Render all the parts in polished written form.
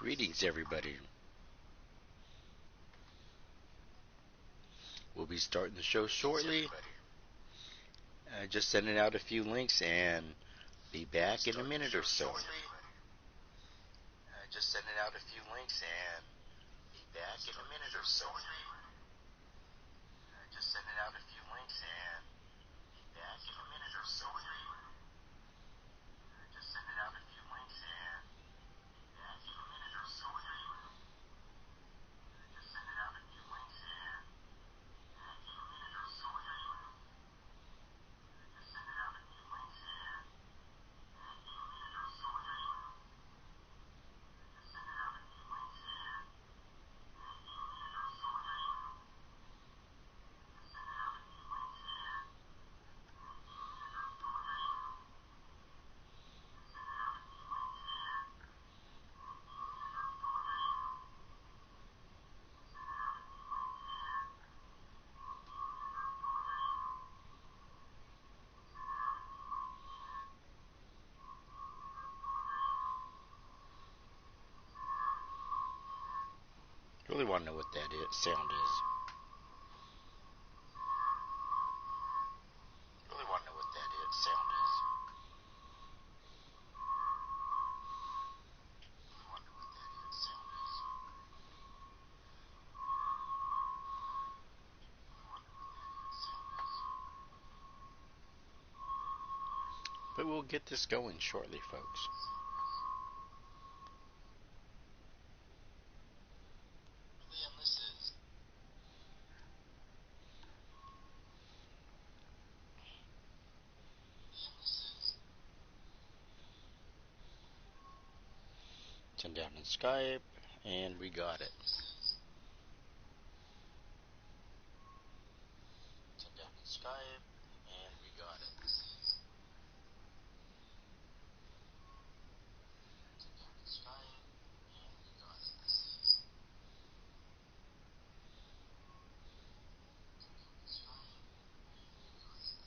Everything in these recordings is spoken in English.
Greetings, everybody. We'll be starting the show shortly. Just sending out a few links and be back in a minute or so. Just sending out a few links and be back in a minute or so. Just sending out a few links and be back in a minute or so. Just sending out a few links and be back in a minute or so. Just sending out a few links and be back in a minute or so. Just sending out a few links and be back in a minute or so. Just sending out a few links and be back in a minute or so. Just sending out a few links and be back in a minute or so. Just sending out a few links and be back in a minute or so. Just sending out a few links and be back in a minute or so. Just sending out a few links and be back in a minute or so. Really want to know what that sound is. Really want to know what that sound is. Really want to know what that sound is. Really want to know what that sound is. But we'll get this going shortly, folks. Send down in Skype, and we got it. Send down in Skype, and we got it. Send down in Skype, and we got it. Send down in Skype, and we got it.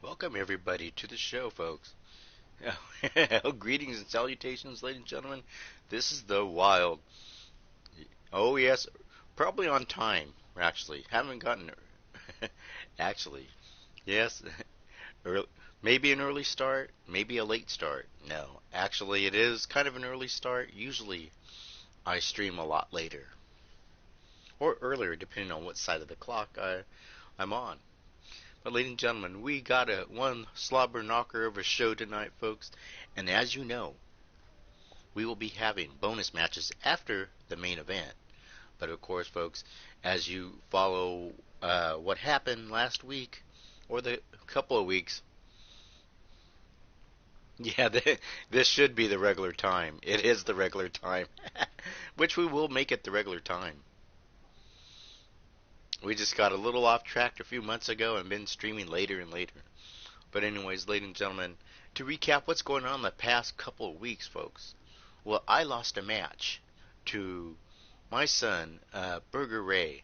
Welcome, everybody, to the show, folks. Greetings and salutations, ladies and gentlemen. This is the Wild. Oh, yes, probably on time, actually. Haven't gotten... actually, yes. Early, maybe an early start, maybe a late start. No, actually, it is kind of an early start. Usually, I stream a lot later. Or earlier, depending on what side of the clock I'm on. But ladies and gentlemen, we got one slobber knocker of a show tonight, folks. And as you know, we will be having bonus matches after the main event. But of course, folks, as you follow what happened last week, or the couple of weeks, yeah, this should be the regular time. It is the regular time, which we will make it the regular time. We just got a little off track a few months ago and been streaming later and later. But anyways, ladies and gentlemen, to recap what's going on the past couple of weeks, folks. Well, I lost a match to my son, Booger Ray,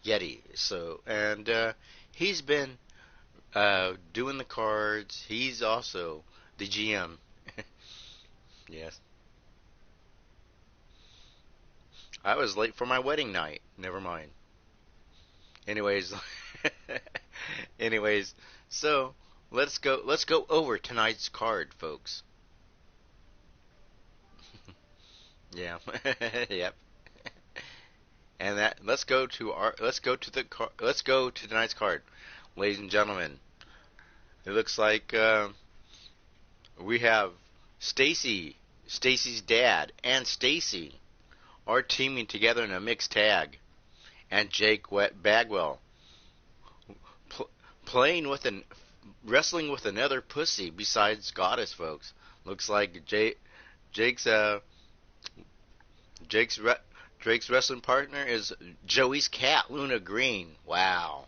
Yeti. So, and he's been doing the cards. He's also the GM. Yes. I was late for my wedding night. Never mind. Anyways, anyways, so let's go over tonight's card, folks. Yeah. Yep. And let's go to tonight's card. Ladies and gentlemen, it looks like we have Stacy's dad, and Stacy are teaming together in a mixed tag, and Jake Bagwell pl- playing with an wrestling with another pussy besides Goddess, folks. Looks like Jake's Jake's re- Drake's wrestling partner is Joey's cat, Luna Green. Wow.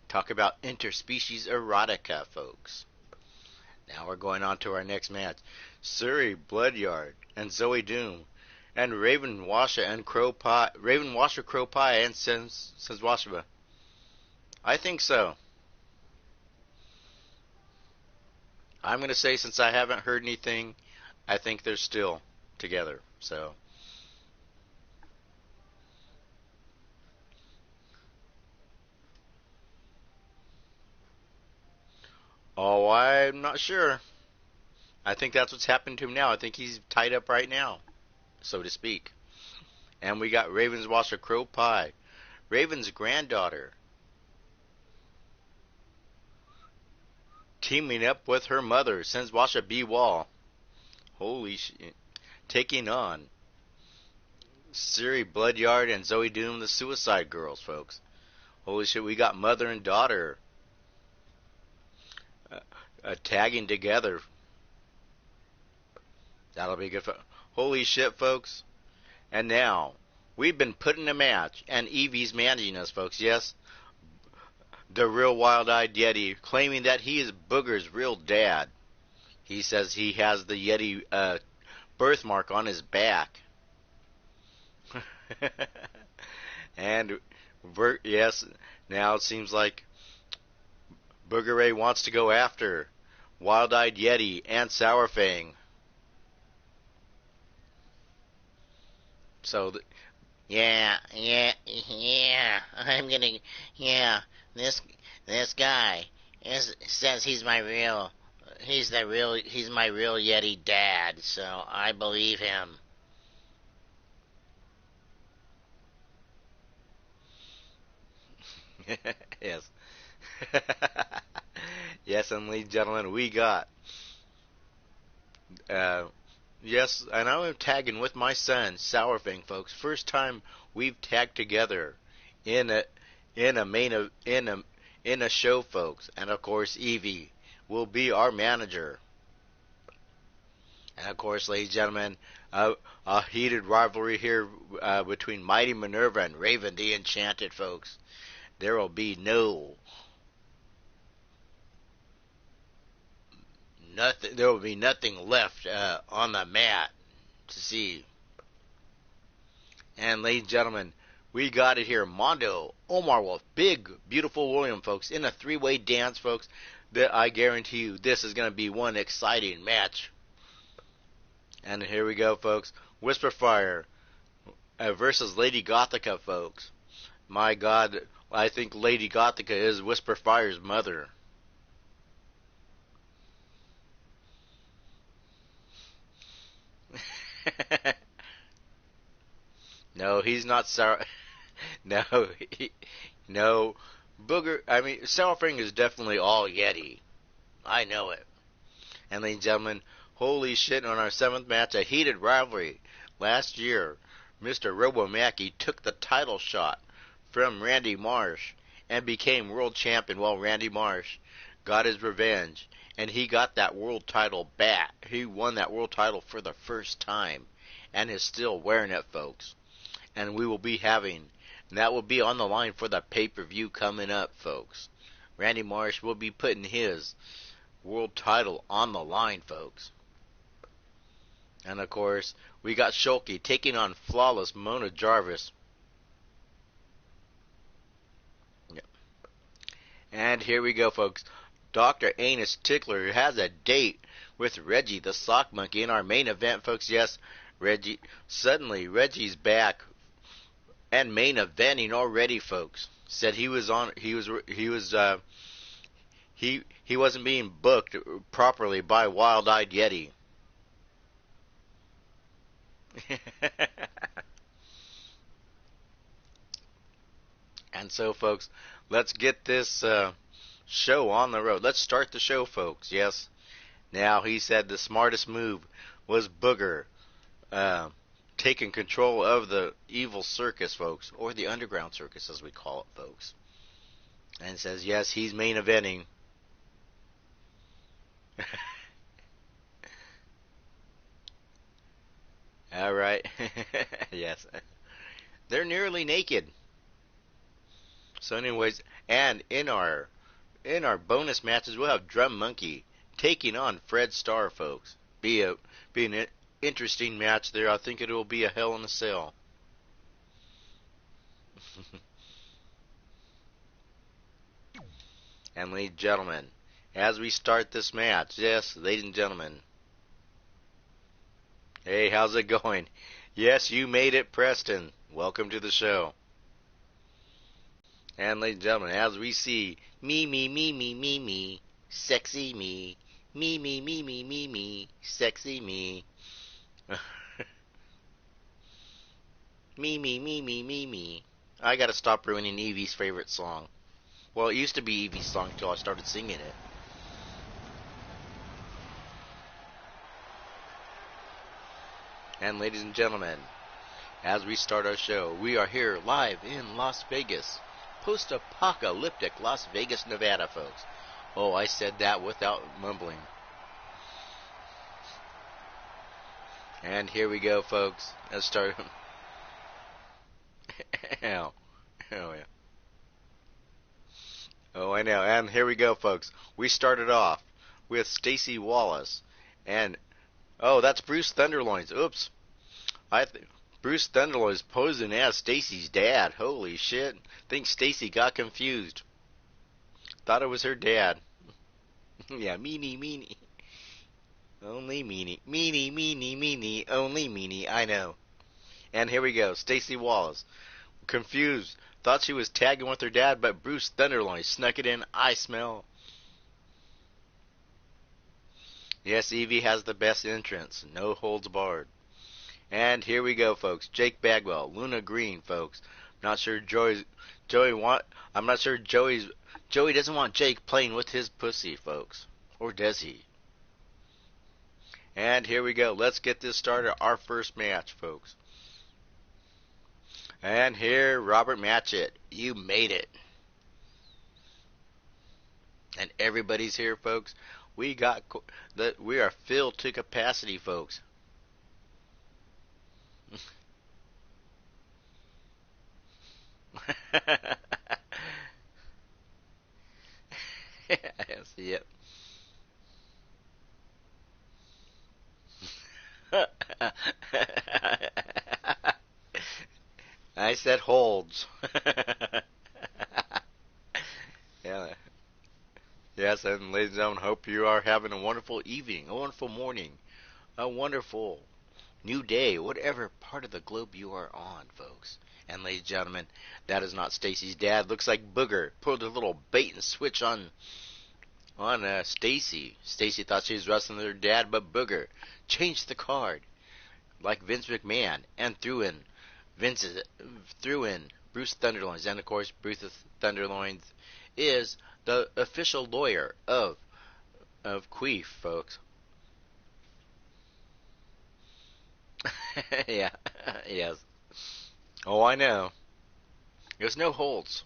Talk about interspecies erotica, folks. Now we're going on to our next match. Suri Bloodyard and Zoe Doom and Raven Washer and Crow Pie. Raven Washer, Crow Pie, and Senswashaba. I think so. I'm going to say, since I haven't heard anything, I think they're still together. So. Oh, I'm not sure. I think that's what's happened to him now. I think he's tied up right now, so to speak. And we got Raven's Washer Crow Pie, Raven's granddaughter, teaming up with her mother, Senswasha B. Wall. Holy shit. Taking on Siri Bloodyard and Zoe Doom, the Suicide Girls, folks. Holy shit, we got mother and daughter tagging together. That'll be good. Holy shit, folks. And now, we've been put in a match, and Evie's managing us, folks. Yes, the real wild-eyed Yeti, claiming that he is Booger's real dad. He says he has the Yeti birthmark on his back. And, yes, now it seems like Booger Ray wants to go after Wild-Eyed Yeti and Sourfang. So, yeah, this guy says he's my real, he's my real Yeti dad, so I believe him. yes. Yes, and ladies and gentlemen, we got yes, and I'm tagging with my son, Sourfang, folks. First time we've tagged together in a show, folks. And of course, Evie will be our manager. And of course, ladies and gentlemen, a heated rivalry here between Mighty Minerva and Raven the Enchanted, folks. There will be nothing. There will be nothing left on the mat to see. And ladies and gentlemen, we got it here. Mondo, Omar Wolf, Big Beautiful William, folks, in a three-way dance, folks. That I guarantee you, this is going to be one exciting match. And here we go, folks. Whisperfire versus Lady Gothica, folks. My God, I think Lady Gothica is Whisperfire's mother. No, he's not sorry. No, no. Booger, I mean, Sourfang is definitely all Yeti. I know it. And ladies and gentlemen, holy shit, on our seventh match, a heated rivalry. Last year, Mr. Robomaki took the title shot from Randy Marsh and became world champion. Well, Randy Marsh got his revenge, and he got that world title back. He won that world title for the first time, and is still wearing it, folks. And we will be having, and that will be on the line for the pay-per-view coming up, folks. Randy Marsh will be putting his world title on the line, folks. And of course, we got Shulky taking on Flawless Mona Jarvis. Yep. And here we go, folks. Dr. Anus Tickler has a date with Reggie the Sock Monkey in our main event, folks. Yes, Reggie's back and main eventing already, folks. Said he wasn't being booked properly by Wild-Eyed Yeti. And so, folks, let's get this show on the road. Let's start the show, folks. Yes. Now, he said the smartest move was Booger taking control of the evil circus, folks, or the Underground Circus, as we call it, folks. And says, yes, he's main eventing. All right. Yes. They're nearly naked. So anyways, and in our bonus matches, we'll have Drum Monkey taking on Fred Starr, folks. Be an interesting match there. I think it will be a hell in a cell. And ladies and gentlemen, as we start this match, yes, ladies and gentlemen. Hey, how's it going? Yes, you made it, Preston. Welcome to the show. And ladies and gentlemen, as we see me, sexy me, me, sexy me. Me. I gotta stop ruining Evie's favorite song. Well, it used to be Evie's song until I started singing it. And ladies and gentlemen, as we start our show, we are here live in Las Vegas. Post-apocalyptic Las Vegas, Nevada, folks. Oh, I said that without mumbling. And here we go, folks. Let's start. Oh, yeah. Oh, I know. And here we go, folks. We started off with Stacy Wallace. And, oh, that's Bruce Thunderloins. Oops. Bruce Thunderloins posing as Stacy's dad. Holy shit. Think Stacy got confused. Thought it was her dad. Yeah, meanie. Only meanie. Meanie. Only meanie. I know. And here we go. Stacy Wallace. Confused. Thought she was tagging with her dad, but Bruce Thunderloin snuck it in. I smell. Yes, Evie has the best entrance. No holds barred. And here we go, folks. Jake Bagwell, Luna Green, folks. Not sure Joey doesn't want Jake playing with his pussy, folks. Or does he? And here we go. Let's get this started. Our first match, folks. And here, Robert Matchett. You made it. And everybody's here, folks. We are filled to capacity, folks. Yes, yep. I said holds. Yeah. Yes, and ladies and gentlemen, hope you are having a wonderful evening, a wonderful morning, a wonderful new day, whatever part of the globe you are on, folks. And ladies and gentlemen, that is not Stacy's dad. Looks like Booger pulled a little bait and switch on Stacy. Stacy thought she was wrestling with her dad, but Booger changed the card like Vince McMahon and threw in Bruce Thunderloins. And of course, Bruce Thunderloins is the official lawyer of Queef, folks. Yeah, yes. Oh, I know. There's no holds.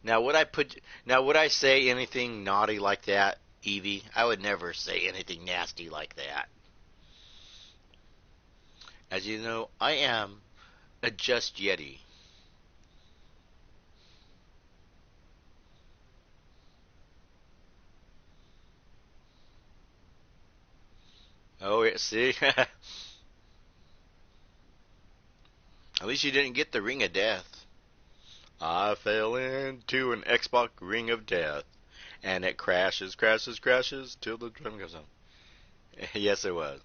Now, would I say anything naughty like that, Evie? I would never say anything nasty like that. As you know, I am a Just Yeti. Oh, yeah, see? At least you didn't get the Ring of Death. I fell into an Xbox Ring of Death, and it crashes till the drum goes on. Yes, it was.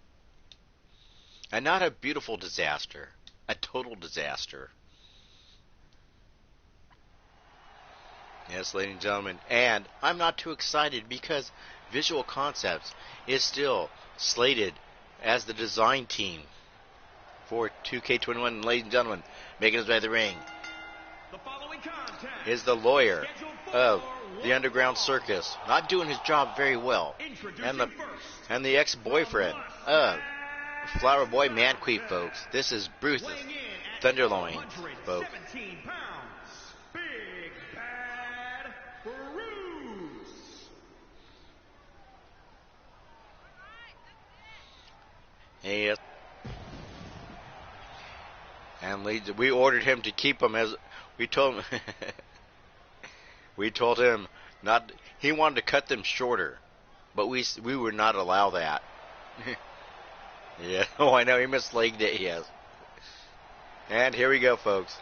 And not a beautiful disaster. A total disaster. Yes, ladies and gentlemen. And I'm not too excited because Visual Concepts is still slated as the design team for 2K21. Ladies and gentlemen, making his way to the ring The following contest is the lawyer, of the Underground Circus, not doing his job very well, and the ex-boyfriend of Flower Boy Man-Queef, folks. This is Bruce's Thunderloin, folks. Yes. And we ordered him to keep him as we told him. We told him not. He wanted to cut them shorter, but we would not allow that. Yeah. Oh, I know he mislegged it. Yes. And here we go, folks.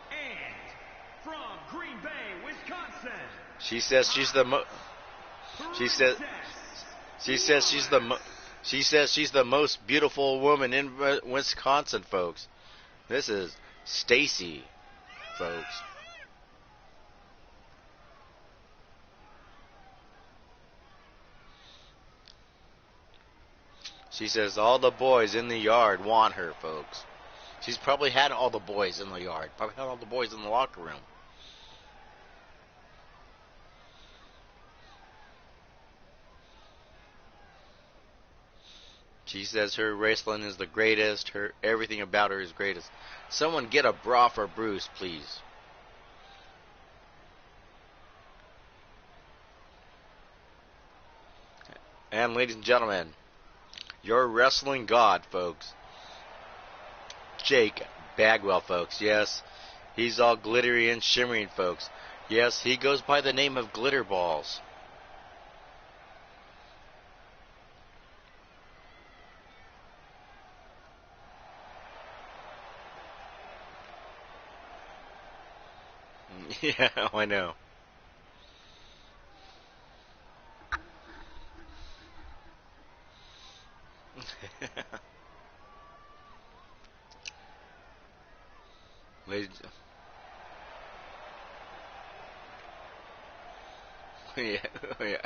And from Green Bay, Wisconsin. She says she's the She says she's the most beautiful woman in Wisconsin, folks. This is Stacy, folks. She says all the boys in the yard want her, folks. She's probably had all the boys in the yard. Probably had all the boys in the locker room. She says her wrestling is the greatest. Her everything about her is greatest. Someone get a bra for Bruce, please. And ladies and gentlemen, your wrestling god, folks. Jake Bagwell, folks. Yes, he's all glittery and shimmering, folks. Yes, he goes by the name of Glitter Balls. Yeah, I know. Ladies, yeah, yeah.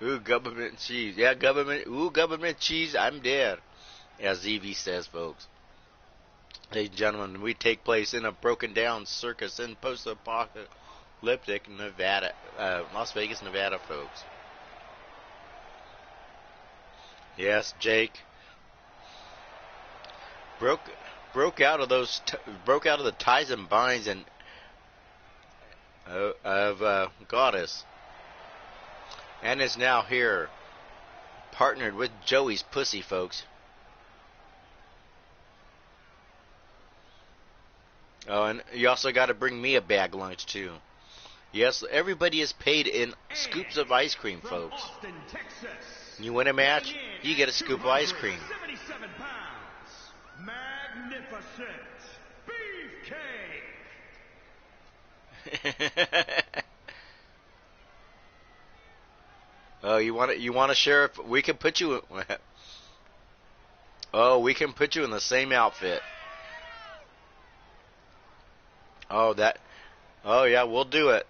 Ooh, government cheese. Yeah, government. Ooh, government cheese. I'm there. As Evie says, folks. Ladies and gentlemen, we take place in a broken down circus in post-apocalyptic Nevada, Las Vegas, Nevada, folks. Yes, Jake broke out of the ties and binds and of Goddess, and is now here, partnered with Joey's pussy, folks. Oh, and you also got to bring me a bag lunch too. Yes, everybody is paid in scoops of ice cream, folks. Austin, Texas. You win a match, you get a scoop of ice cream. 77 pounds. Magnificent Beefcake. Oh, you want to share? We can put you. Oh, we can put you in the same outfit. Oh, that. Oh, yeah, we'll do it.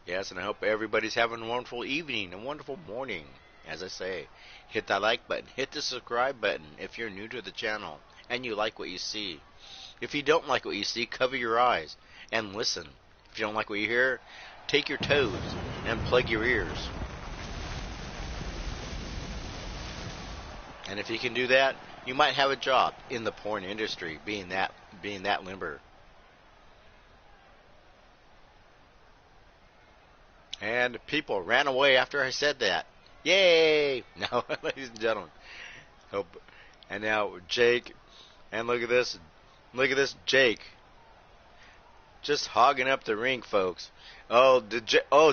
Yes, and I hope everybody's having a wonderful evening, a wonderful morning. As I say, hit that like button, hit the subscribe button if you're new to the channel and you like what you see. If you don't like what you see, cover your eyes and listen. If you don't like what you hear, take your toes and plug your ears. And if you can do that, you might have a job in the porn industry, being that limber. And people ran away after I said that. Yay! Now, ladies and gentlemen. And now Jake, and look at this, Jake, just hogging up the ring, folks. Oh,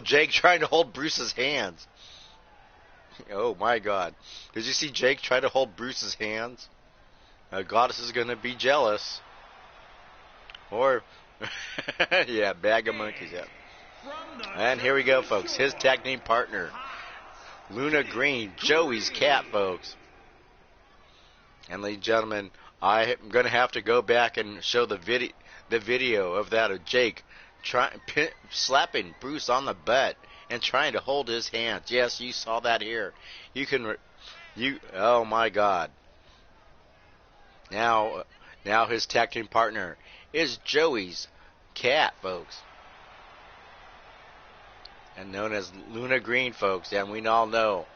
Jake trying to hold Bruce's hands. Oh my God! Did you see Jake try to hold Bruce's hands? Goddess is gonna be jealous. Or, yeah, bag of monkeys. Yeah. And here we go, folks. His tag team partner, Luna Green, Joey's cat, folks. And ladies and gentlemen, I'm going to have to go back and show the video of that of Jake slapping Bruce on the butt and trying to hold his hands. Yes, you saw that here. You can Oh my God. Now his tag team partner is Joey's cat, folks. And known as Luna Green, folks. And we all know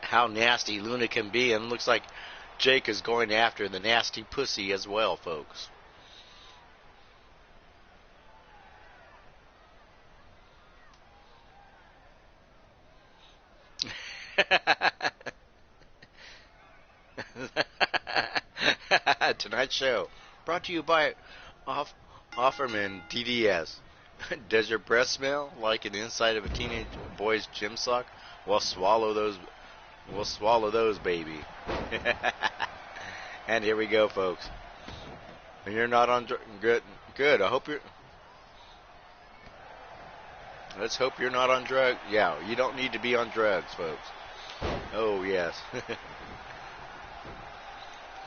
how nasty Luna can be. And it looks like Jake is going after the nasty pussy as well, folks. Tonight's show brought to you by Offerman DDS. Does your breath smell like an inside of a teenage boy's gym sock? Well, swallow those. We'll swallow those, baby. And here we go, folks. And you're not on good. I hope you're. Let's hope you're not on drugs. Yeah, you don't need to be on drugs, folks. Oh yes.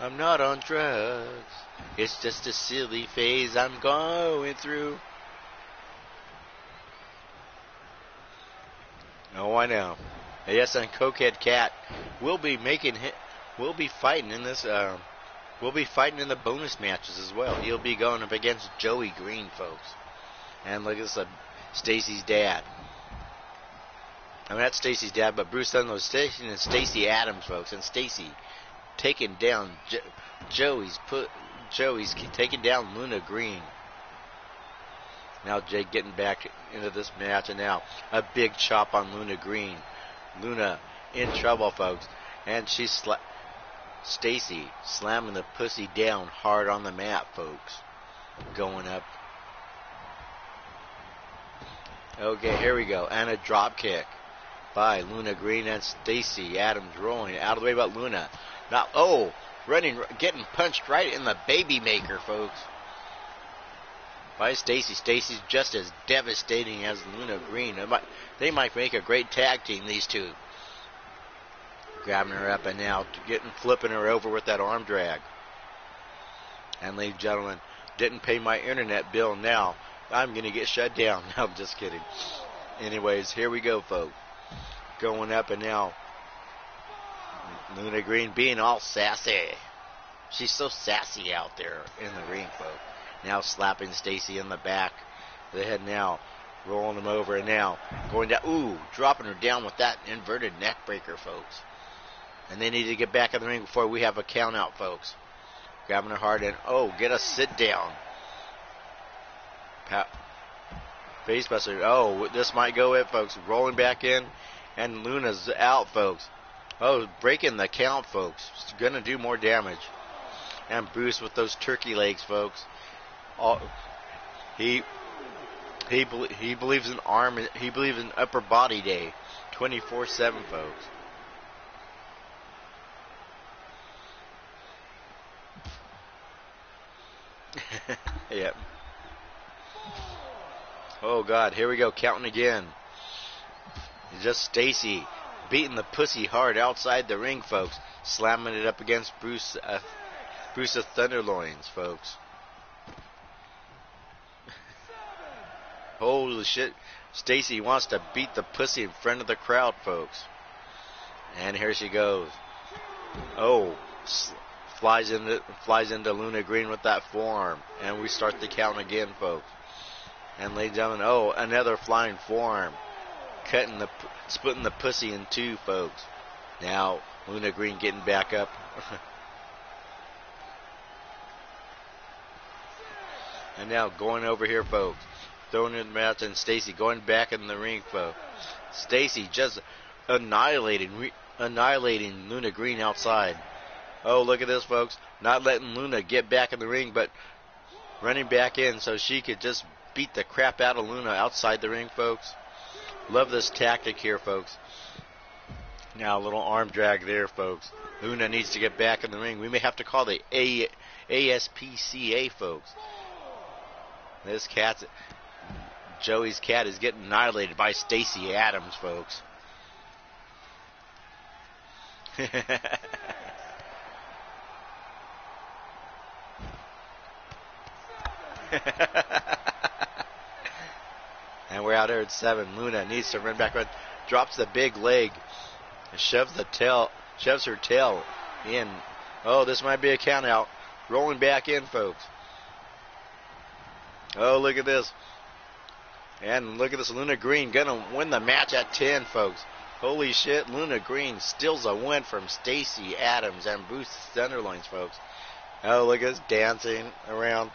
I'm not on drugs. It's just a silly phase I'm going through. Oh, I know. Yes, and Cokehead Cat will be We'll be fighting in this. We'll be fighting in the bonus matches as well. He'll be going up against Joey Green, folks. And look at this, Stacy's dad. I mean, that's Stacy's dad, but Bruce doesn't know Stacy and Stacy Adams, folks, and Stacy taking down Joey's taking down Luna Green. Now Jake getting back into this match, and now a big chop on Luna Green. Luna in trouble, folks, and Stacy slamming the pussy down hard on the mat, folks. Going up. Okay, here we go, and a drop kick by Luna Green, and Stacy Adams rolling out of the way, but Luna now, getting punched right in the baby maker, folks. By Stacy. Stacy's just as devastating as Luna Green. They might make a great tag team, these two. Grabbing her up and now flipping her over with that arm drag. And ladies and gentlemen, didn't pay my internet bill now. I'm going to get shut down. No, I'm just kidding. Anyways, here we go, folks. Going up and now Luna Green being all sassy. She's so sassy out there in the ring, folks. Now slapping Stacy in the back of the head now. Rolling him over and now going down. Ooh, dropping her down with that inverted neck breaker, folks. And they need to get back in the ring before we have a count out, folks. Grabbing her hard and, get a sit down. Facebuster. Oh, this might go it, folks. Rolling back in. And Luna's out, folks. Oh, breaking the count, folks. It's going to do more damage. And Bruce with those turkey legs, folks. He believes in he believes in upper body day 24/7, folks. Yep. Oh God, here we go, counting again. It's just Stacy beating the pussy hard outside the ring, folks. Slamming it up against Bruce of Thunderloins, folks. Holy shit. Stacy wants to beat the pussy in front of the crowd, folks. And here she goes. Oh, flies into Luna Green with that forearm. And we start the count again, folks. And ladies and gentlemen, another flying forearm. Splitting the pussy in two, folks. Now, Luna Green getting back up. And now going over here, folks. Throwing in the match, and Stacy going back in the ring, folks. Stacy just annihilating Luna Green outside. Oh, look at this, folks. Not letting Luna get back in the ring, but running back in so she could just beat the crap out of Luna outside the ring, folks. Love this tactic here, folks. Now a little arm drag there, folks. Luna needs to get back in the ring. We may have to call the ASPCA, folks. Joey's cat is getting annihilated by Stacy Adams, folks. And we're out here at 7. Luna needs to run back. Drops the big leg shoves her tail in. Oh, this might be a count out. Rolling back in, folks. Oh, look at this. And look at this, Luna Green gonna win the match at 10, folks. Holy shit, Luna Green steals a win from Stacy Adams and Bruce Thunderloins, folks. Oh, look at this, dancing around.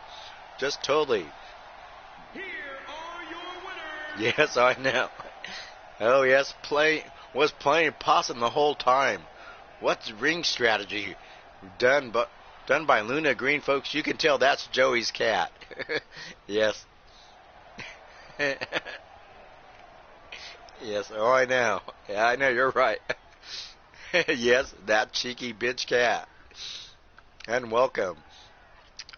Just totally. Here are your winners. Yes, I know. Oh, yes, was playing possum the whole time. What's ring strategy done by Luna Green, folks? You can tell that's Joey's cat. Yes. Yes, oh, I know. Yeah, I know, you're right. Yes, that cheeky bitch cat. And welcome,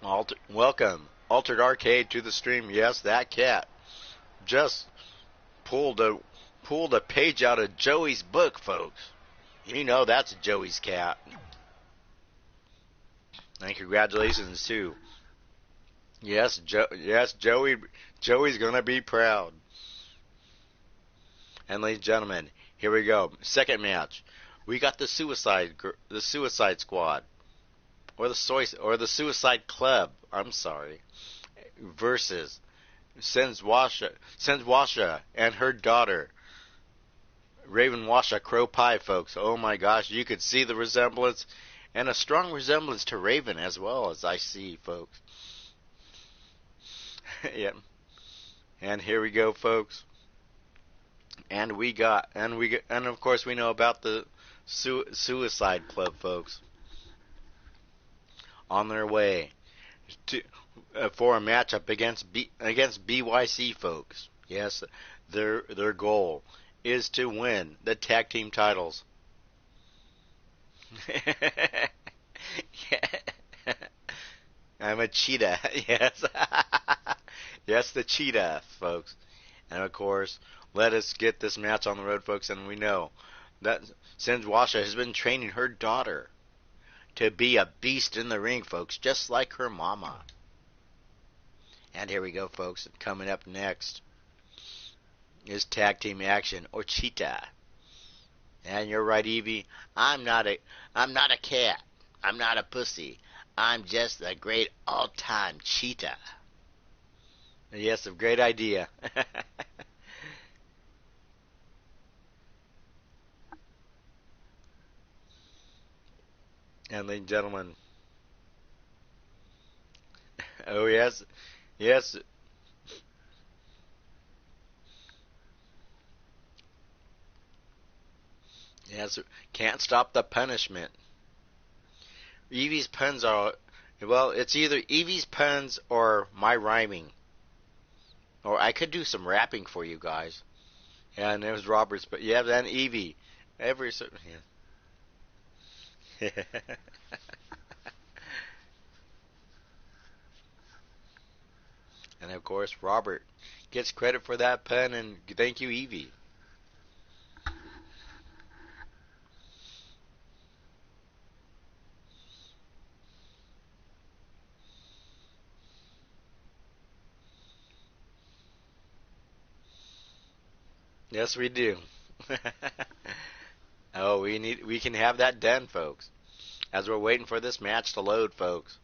Altered Arcade to the stream. Yes, that cat just pulled a page out of Joey's book, folks. You know that's Joey's cat. And congratulations too. Yes, Joey's gonna be proud. And ladies and gentlemen, here we go. Second match. We got the Suicide Squad, or the Suicide Club. I'm sorry. Versus Senswasha and her daughter, Raven Washa Crow Pie, folks. Oh my gosh, you could see the resemblance, and a strong resemblance to Raven as well, as I see, folks. Yep. And here we go, folks. And of course we know about the Suicide Club, folks. On their way for a matchup against BYC, folks. Yes, their goal is to win the tag team titles. I'm a cheetah. Yes. Yes, the cheetah, folks. And of course, let us get this match on the road, folks. And we know that Senswasha has been training her daughter to be a beast in the ring, folks, just like her mama. And here we go, folks. Coming up next is tag team action, or cheetah. And you're right, Evie. I'm not a cat. I'm not a pussy. I'm just a great all-time cheetah. Yes, a great idea. And ladies and gentlemen, oh yes, yes. Yes, can't stop the punishment. Evie's puns are, well, it's either Evie's puns or my rhyming. Or I could do some rapping for you guys. Yeah, and it was Robert's, but yeah, then Evie. Every so, yeah. And of course, Robert gets credit for that pun, and thank you, Evie. Yes, we do. Oh, we can have that done, folks. As we're waiting for this match to load, folks.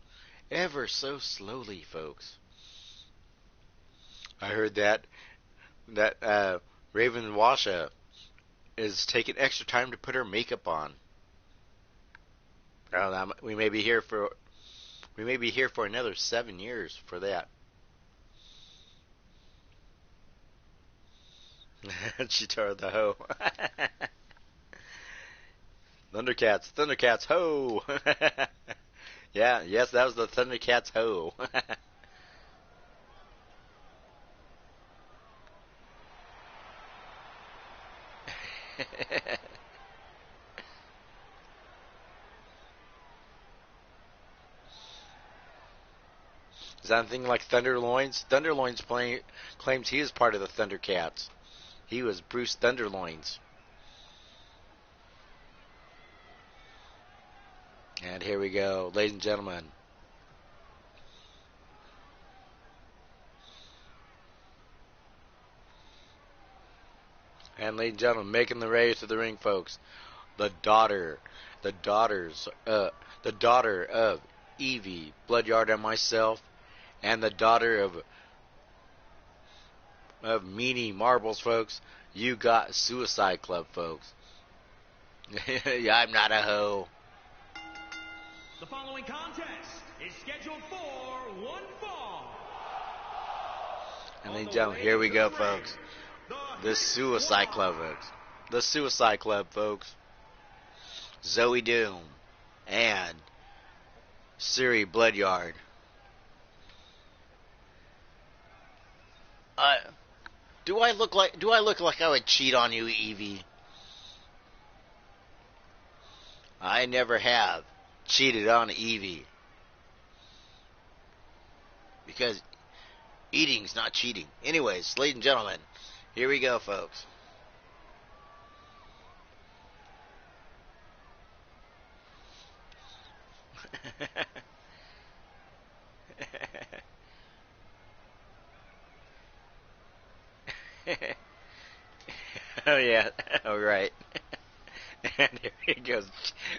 Ever so slowly, folks. I heard that Raven Washa is taking extra time to put her makeup on. We may be here for another 7 years for that. Chitara the hoe. Thundercats, ho! Yeah, yes, that was the Thundercats, ho. Is that anything like Thunderloins? Thunderloins claims he is part of the Thundercats. He was Bruce Thunderloins. And here we go, ladies and gentlemen. And ladies and gentlemen, making the way to the ring, folks. the daughter, the daughters, the daughter of Evie, Bloodyard, and myself, and the daughter of Meanie Marbles, folks. You got Suicide Club, folks. Yeah, I'm not a hoe. The following contest is scheduled for one fall. And then, gentlemen, here we go, folks. The Suicide Club, folks. The Suicide Club, folks. Zoe Doom and Siri Bloodyard. Do I look like I would cheat on you, Evie? I never have cheated on Evie. Because eating's not cheating. Anyways, ladies and gentlemen, here we go, folks. Oh yeah, all right. And here he goes.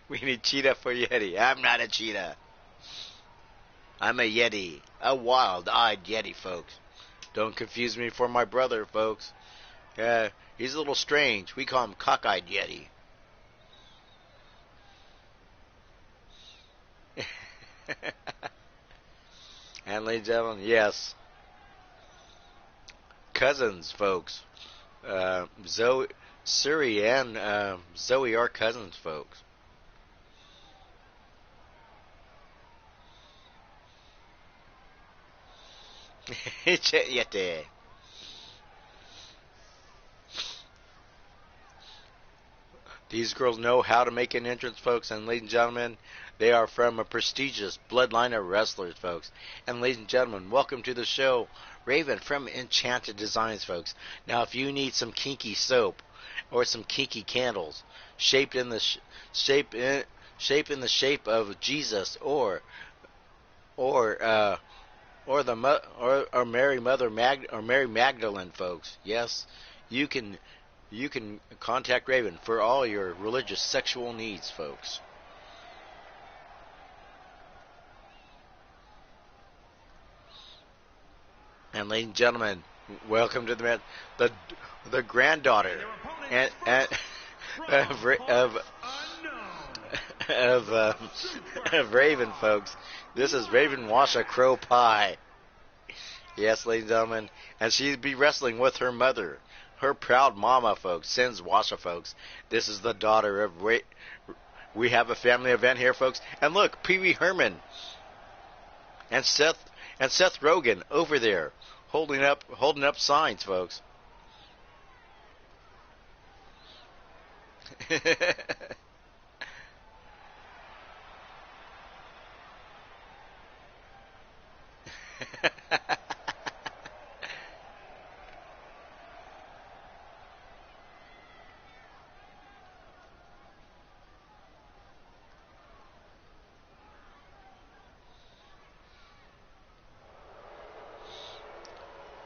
We need cheetah for Yeti. I'm not a cheetah. I'm a Yeti, a wild-eyed Yeti, folks. Don't confuse me for my brother, folks. He's a little strange. We call him cockeyed Yeti. And ladies and gentlemen, yes, cousins, folks. Suri and Zoe are cousins, folks. Yeti. These girls know how to make an entrance, folks, and ladies and gentlemen, they are from a prestigious bloodline of wrestlers, folks. And ladies and gentlemen, welcome to the show, Raven from Enchanted Designs, folks. Now, if you need some kinky soap or some kinky candles shaped in the shape of Jesus or Mary Magdalene, folks, yes, you can contact Raven for all your religious sexual needs, folks. And ladies and gentlemen, welcome to the granddaughter of Raven, folks. This is Raven Washa Crow Pie. Yes, ladies and gentlemen, and she'd be wrestling with her mother, her proud mama, folks, Sins Washa, folks. This is the daughter of we have a family event here, folks. And look, Pee Wee Herman and Seth Rogen over there holding up signs, folks.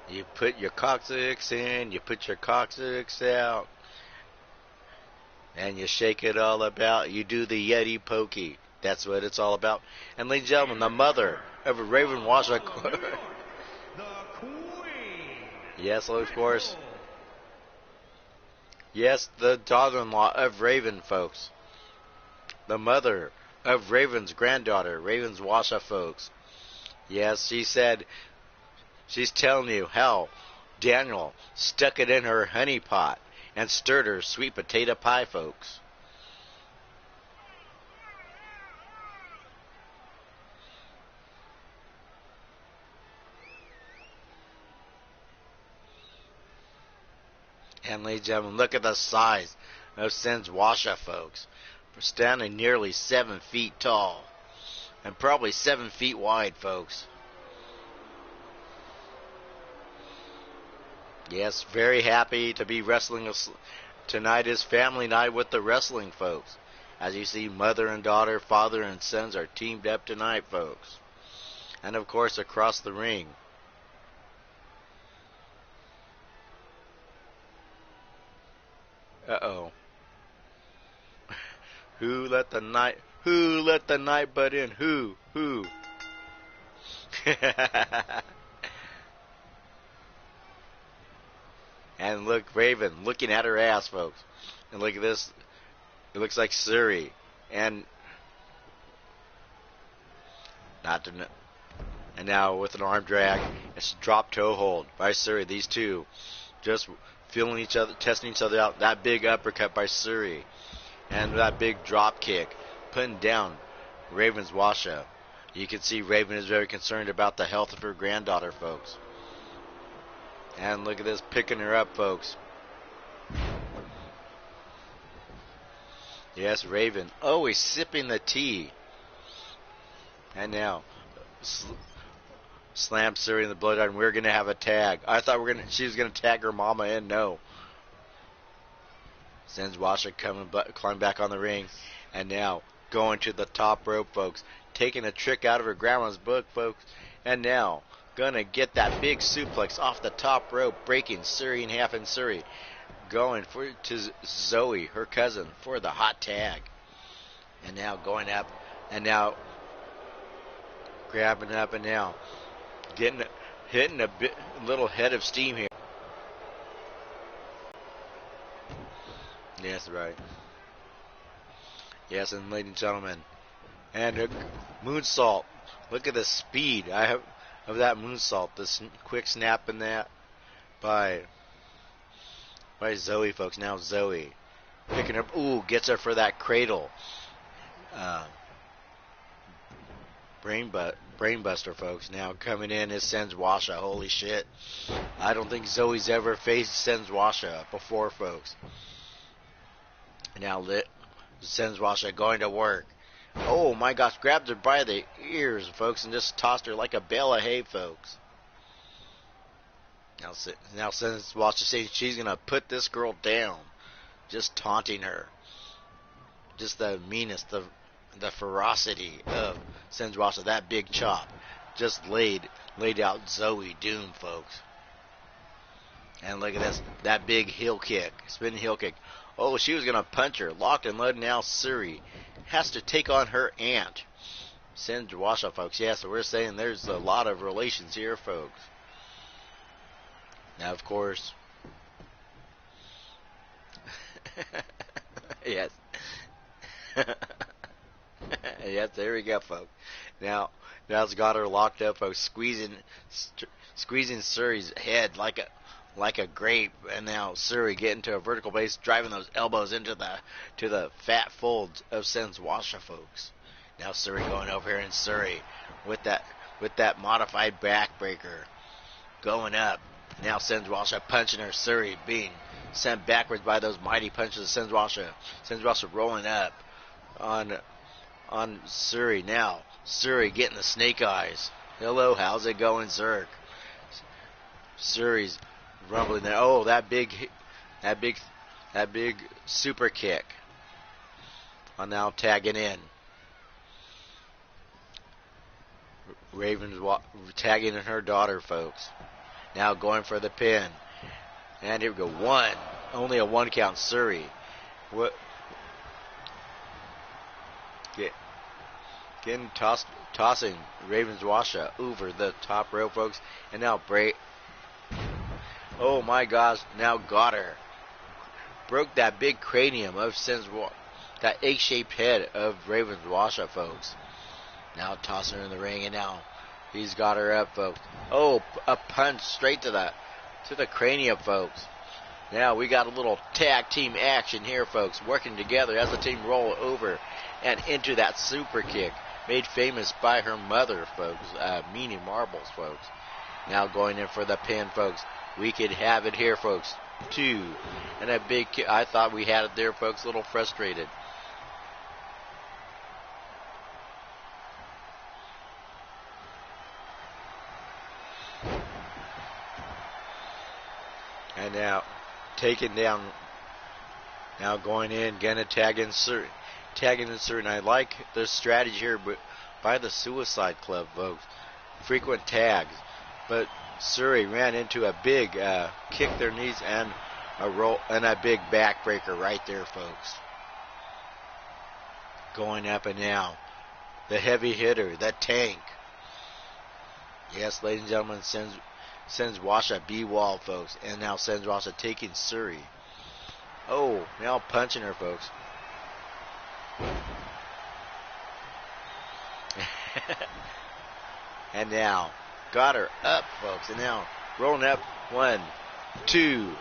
You put your coccyx in, you put your coccyx out, and you shake it all about. You do the Yeti pokey. That's what it's all about. And ladies and gentlemen, the mother of a Raven Washa. Yes, of course. Yes, the daughter-in-law of Raven, folks. The mother of Raven's granddaughter, Raven's Washa, folks. Yes, she said, she's telling you how Daniel stuck it in her honey pot and stirred her sweet potato pie, folks. And ladies and gentlemen, look at the size of Sin's Washa, folks. We're standing nearly 7 feet tall and probably 7 feet wide, folks. Yes, very happy to be wrestling. Tonight is family night with the wrestling folks. As you see, mother and daughter, father and sons are teamed up tonight, folks. And of course, across the ring, uh-oh. Who let the night butt in? Who? And look, Raven looking at her ass, folks. And look at this. It looks like Suri. And and now with an arm drag, it's a drop toe hold by Suri. These two just feeling each other, testing each other out. That big uppercut by Suri. And that big drop kick, putting down Raven's Washa. You can see Raven is very concerned about the health of her granddaughter, folks. And look at this, picking her up, folks. Yes, Raven. Oh, he's sipping the tea. And now, slam Suri in the bloodline. We're going to have a tag. I thought she was going to tag her mama in. No. Sends Washa climbing back on the ring. And now, going to the top rope, folks. Taking a trick out of her grandma's book, folks. And now, gonna get that big suplex off the top rope, breaking Suri in half, and Suri going to Zoe, her cousin, for the hot tag. And now going up, and now grabbing up, and now hitting a little head of steam here. Yes, right. Yes, and ladies and gentlemen, and a moonsault. Look at the speed of that moonsault. This quick snap in that by Zoe, folks. Now Zoe picking up. Ooh, gets her for that cradle. Brainbuster, folks. Now coming in is Sens Washa. Holy shit! I don't think Zoe's ever faced Sens Washa before, folks. Now Sens Washa going to work. Oh my gosh, grabbed her by the ears, folks, and just tossed her like a bale of hay, folks. Now Sens Washa saying she's going to put this girl down. Just taunting her. Just the meanness, the ferocity of Sens Washa. That big chop just laid out Zoe Doom, folks. And look at this, that big heel kick, spinning heel kick. Oh, she was going to punch her. Locked and loaded. Now Suri has to take on her aunt. Sens Washa, folks. Yeah, so we're saying there's a lot of relations here, folks. Now, of course. Yes. Yes, there we go, folks. Now it's got her locked up, folks. Squeezing Suri's head like a grape, and now Suri getting to a vertical base, driving those elbows into the fat folds of Sens Washa, folks. Now Suri going over here, and Suri with that modified backbreaker going up. Now Sens Washa punching her. Suri being sent backwards by those mighty punches of Sens Washa. Sens Washa rolling up on Suri. Now Suri getting the snake eyes. Hello, how's it going, Zerk? Suri's rumbling there. Oh, that big super kick. I'm now tagging in. Raven's tagging in her daughter, folks. Now going for the pin. And here we go. One. Only a one count. Suri. Getting tossing Raven's Washa over the top rope, folks. And now break. Oh my gosh, now got her. Broke that big cranium of that egg-shaped head of Raven's Washa, folks. Now tossing her in the ring, and now he's got her up, folks. Oh, a punch straight to the cranium, folks. Now we got a little tag team action here, folks, working together as the team roll over and into that super kick made famous by her mother, folks. Meanie Marbles, folks. Now going in for the pin, folks. We could have it here, folks. 2. And a big kick. I thought we had it there, folks. A little frustrated. And now taken down. Now going in, gonna tag in Suri. And I like the strategy here by the Suicide Club, folks. Frequent tags. But Suri ran into a big kick their knees and a roll and a big backbreaker right there, folks. going up and down. The heavy hitter, the tank. Yes, ladies and gentlemen, sends Washa B-Wall, folks. And now sends Washa taking Suri. Oh, now punching her, folks. And now got her up, folks. And now rolling up. 1, 2.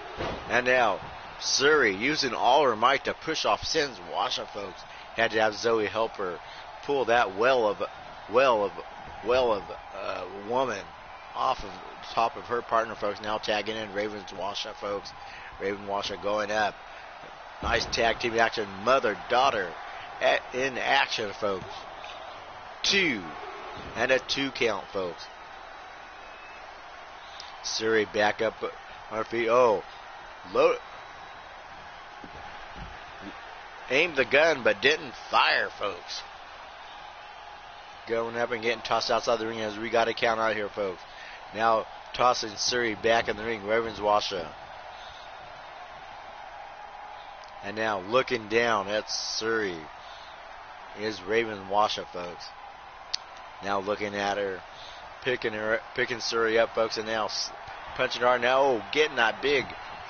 And now Suri using all her might to push off Sins Washa, folks. Had to have Zoe help her pull that well of woman off of top of her partner, folks. Now tagging in Raven's Washa, folks. Raven Washa going up. Nice tag team action. Mother-daughter in action, folks. 2. And a 2 count, folks. Suri back up on her feet. Oh, load. Aimed the gun, but didn't fire, folks. Going up and getting tossed outside the ring as we got to count out here, folks. Now tossing Suri back in the ring. Raven's Washa. And now looking down at Suri is Raven Washa, folks. Now looking at her, picking Suri up, folks, and now punching her. Now getting that big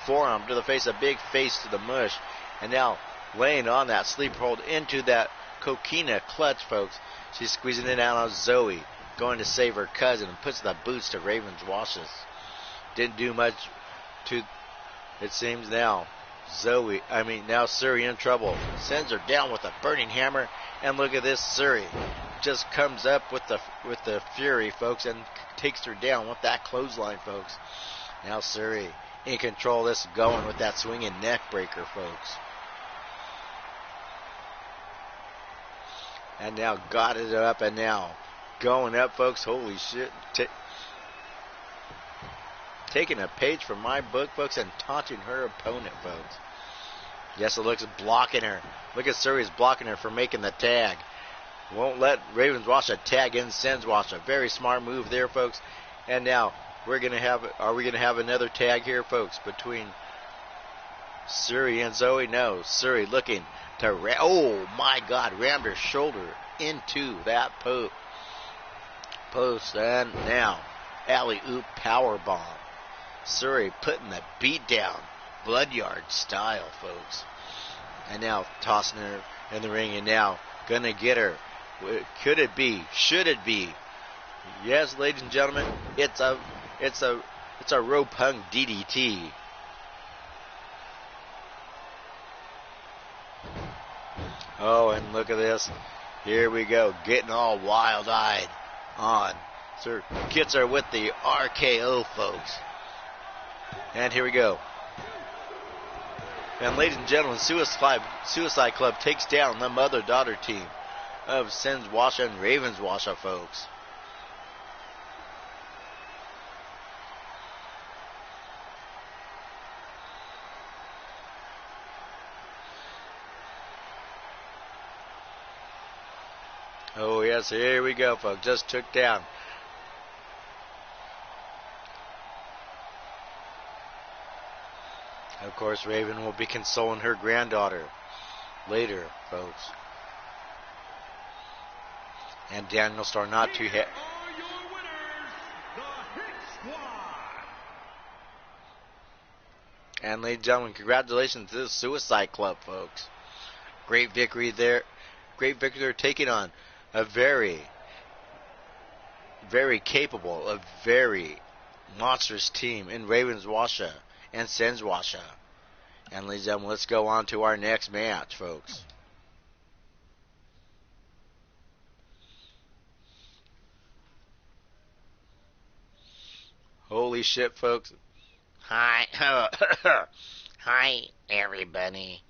forearm to the face, a big face to the mush, and now laying on that sleeper hold into that coquina clutch, folks. She's squeezing it out on Zoe, going to save her cousin, and puts the boots to Raven's Washes. Didn't do much to, it seems now. Now Suri in trouble. Sends her down with a burning hammer, and look at this, Suri just comes up with the fury, folks, and takes her down with that clothesline, folks. Now Suri in control. This going with that swinging neck breaker, folks. And now got it up, and now going up, folks. Holy shit. Taking a page from my book, folks, and taunting her opponent, folks. Yes, it looks blocking her. Look at Suri's blocking her for making the tag. Won't let Raven's Washa tag in Sens Washa. Very smart move there, folks. And now are we gonna have another tag here, folks, between Suri and Zoe? No, Suri looking to oh my God, rammed her shoulder into that post, and now alley-oop powerbomb. Suri putting the beat down, Bloodyard style, folks. And now tossing her in the ring, and now gonna get her. Could it be? Should it be? Yes, ladies and gentlemen, it's a rope hung DDT. Oh, and look at this. Here we go, getting all wild-eyed on. Sir gets her with the RKO, folks. And here we go. And ladies and gentlemen, Suicide Club takes down the mother-daughter team of Sens Washa and Ravens Washa, folks. Oh yes, here we go, folks. Just took down. Of course, Raven will be consoling her granddaughter later, folks. And Daniel Starr not too Here are your winners, the Hit Squad. And ladies and gentlemen, congratulations to the Suicide Club, folks. Great victory there. Great victory there, taking on a very, very capable, a very monstrous team in Ravens Washa and Sens Washa. And ladies and gentlemen, let's go on to our next match, folks. Holy shit, folks. Hi. Hi, everybody.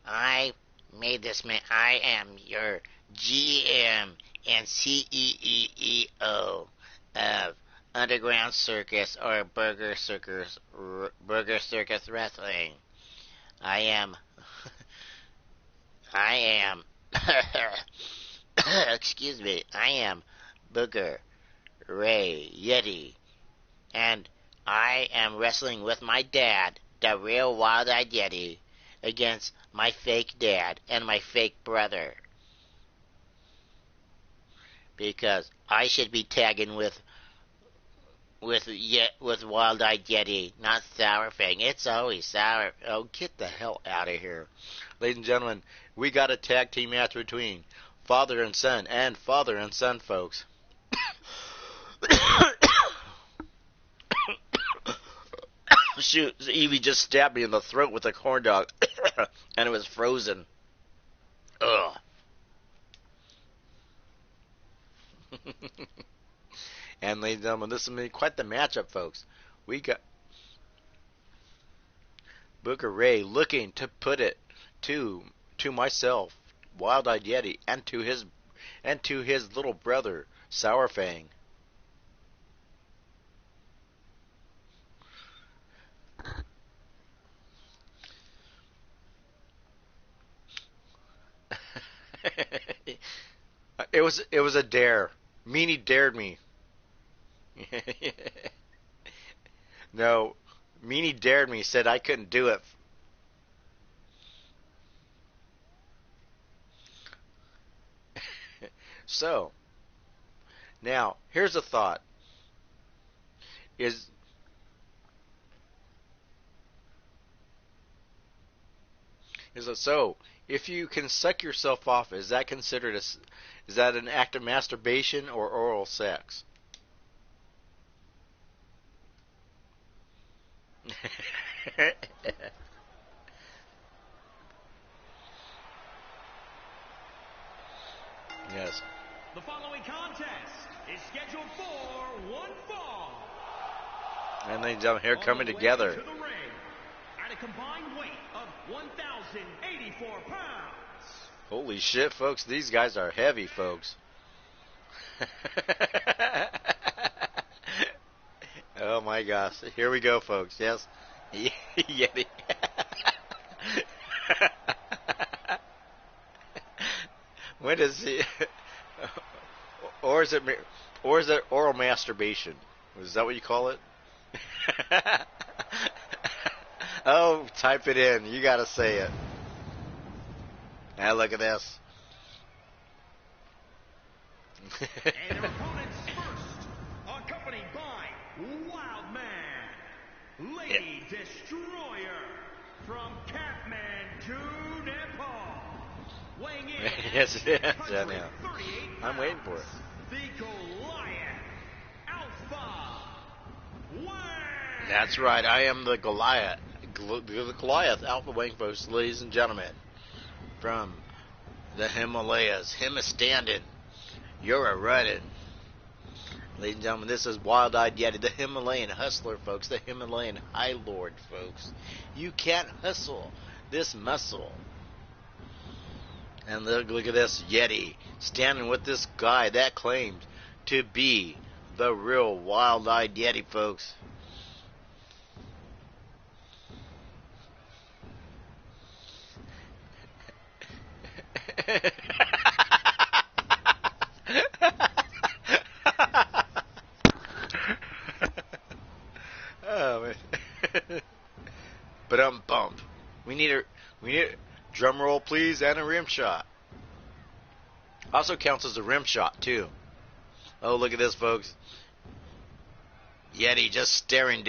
I made this man. I am your GM and CEO of Underground Circus or Booger Circus Wrestling. I am excuse me, I am Booger Ray Yeti, and I am wrestling with my dad, the real Wild-Eyed Yeti, against my fake dad and my fake brother. because I should be tagging with Wild-Eyed Yeti, not Sour Fang. It's always Sour. Oh, get the hell out of here. Ladies and gentlemen, we got a tag team match between father and son, folks. Shoot, Evie just stabbed me in the throat with a corn dog, and it was frozen. Ugh. And ladies and gentlemen, this is quite the matchup, folks. We got Booger Ray looking to put it to myself, Wild-Eyed Yeti, and to his little brother, Sour Fang. It was a dare. Meanie dared me. No, Meanie dared me. Said I couldn't do it. So now here's a thought: is it so? If you can suck yourself off, is that considered is that an act of masturbation or oral sex? Yes. The following contest is scheduled for one fall. And then here On coming the way together. To the ring, at a combined weight of 1,084 pounds. Holy shit, folks! These guys are heavy, folks. Oh my gosh! Here we go, folks. Yes, Yeti. When is he? Or is it oral masturbation? Is that what you call it? Oh, type it in. You gotta say it. Now look at this. And their opponents first, accompanied by Wild Man, Lady Destroyer, from Kathmandu, Nepal, weighing in Yes, at yes, I 638 know. pounds, I'm waiting for it. the Goliath, Alpha Wang. That's right. I am the Goliath. The Goliath Alpha Wing Post, ladies and gentlemen, from the Himalayas. Him a standing. You're a running. Ladies and gentlemen, this is Wild-Eyed Yeti, the Himalayan hustler, folks. The Himalayan High Lord, folks. You can't hustle this muscle. And look at this Yeti standing with this guy that claimed to be the real Wild-Eyed Yeti, folks. Oh man. But bump. We need a drum roll, please, and a rim shot. Also counts as a rim shot too. Oh, look at this, folks. Yeti just staring.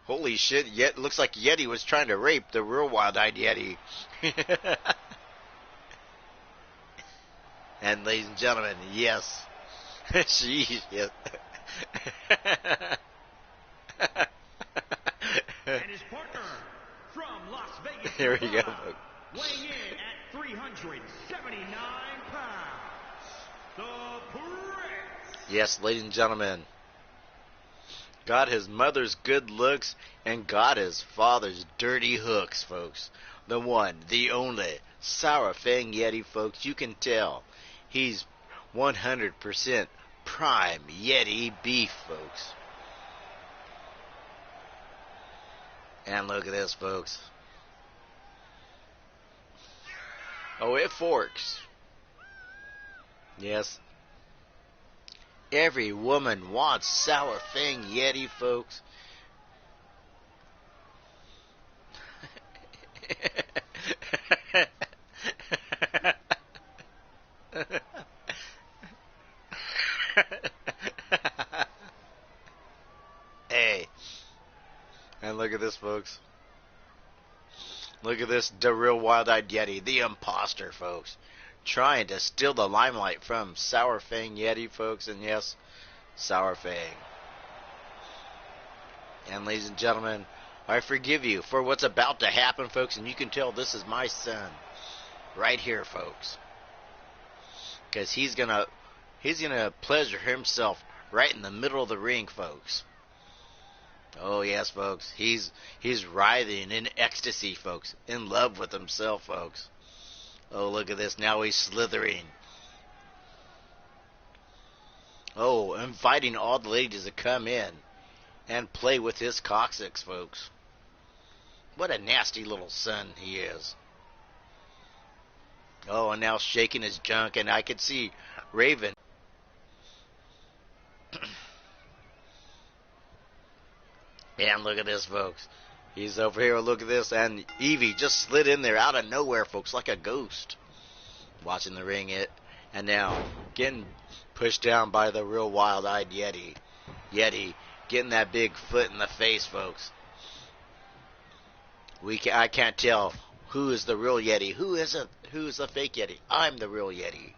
Holy shit! Looks like Yeti was trying to rape the real Wild-Eyed Yeti. And ladies and gentlemen, yes, sheesh, yes. And his partner from Las Vegas, Here we go, Nevada, folks. weighing in at 379 pounds, the Prince. Yes, ladies and gentlemen, got his mother's good looks and got his father's dirty hooks, folks. The one, the only, Sour Fang Yeti, folks. You can tell he's 100% prime Yeti beef, folks. And look at this, folks. Oh, it forks. Yes. Every woman wants Sour Fang Yeti, folks. folks. Look at this, the real wild-eyed Yeti, the imposter, folks. Trying to steal the limelight from Sour Fang Yeti, folks. And yes, Sour Fang. And ladies and gentlemen, I forgive you for what's about to happen, folks. And you can tell this is my son. Right here, folks. Because he's gonna pleasure himself right in the middle of the ring, folks. Oh yes, folks. He's writhing in ecstasy, folks. In love with himself, folks. Oh, look at this. Now he's slithering. Oh, inviting all the ladies to come in and play with his coccyx, folks. What a nasty little son he is. Oh, and now shaking his junk, and I could see Raven. And look at this, folks. He's over here, look at this, and Evie just slid in there out of nowhere, folks, like a ghost. Watching the ring, and now getting pushed down by the real wild-eyed Yeti. Yeti getting that big foot in the face, folks. I can't tell who is the real Yeti, who isn't, who is the fake Yeti. I'm the real Yeti.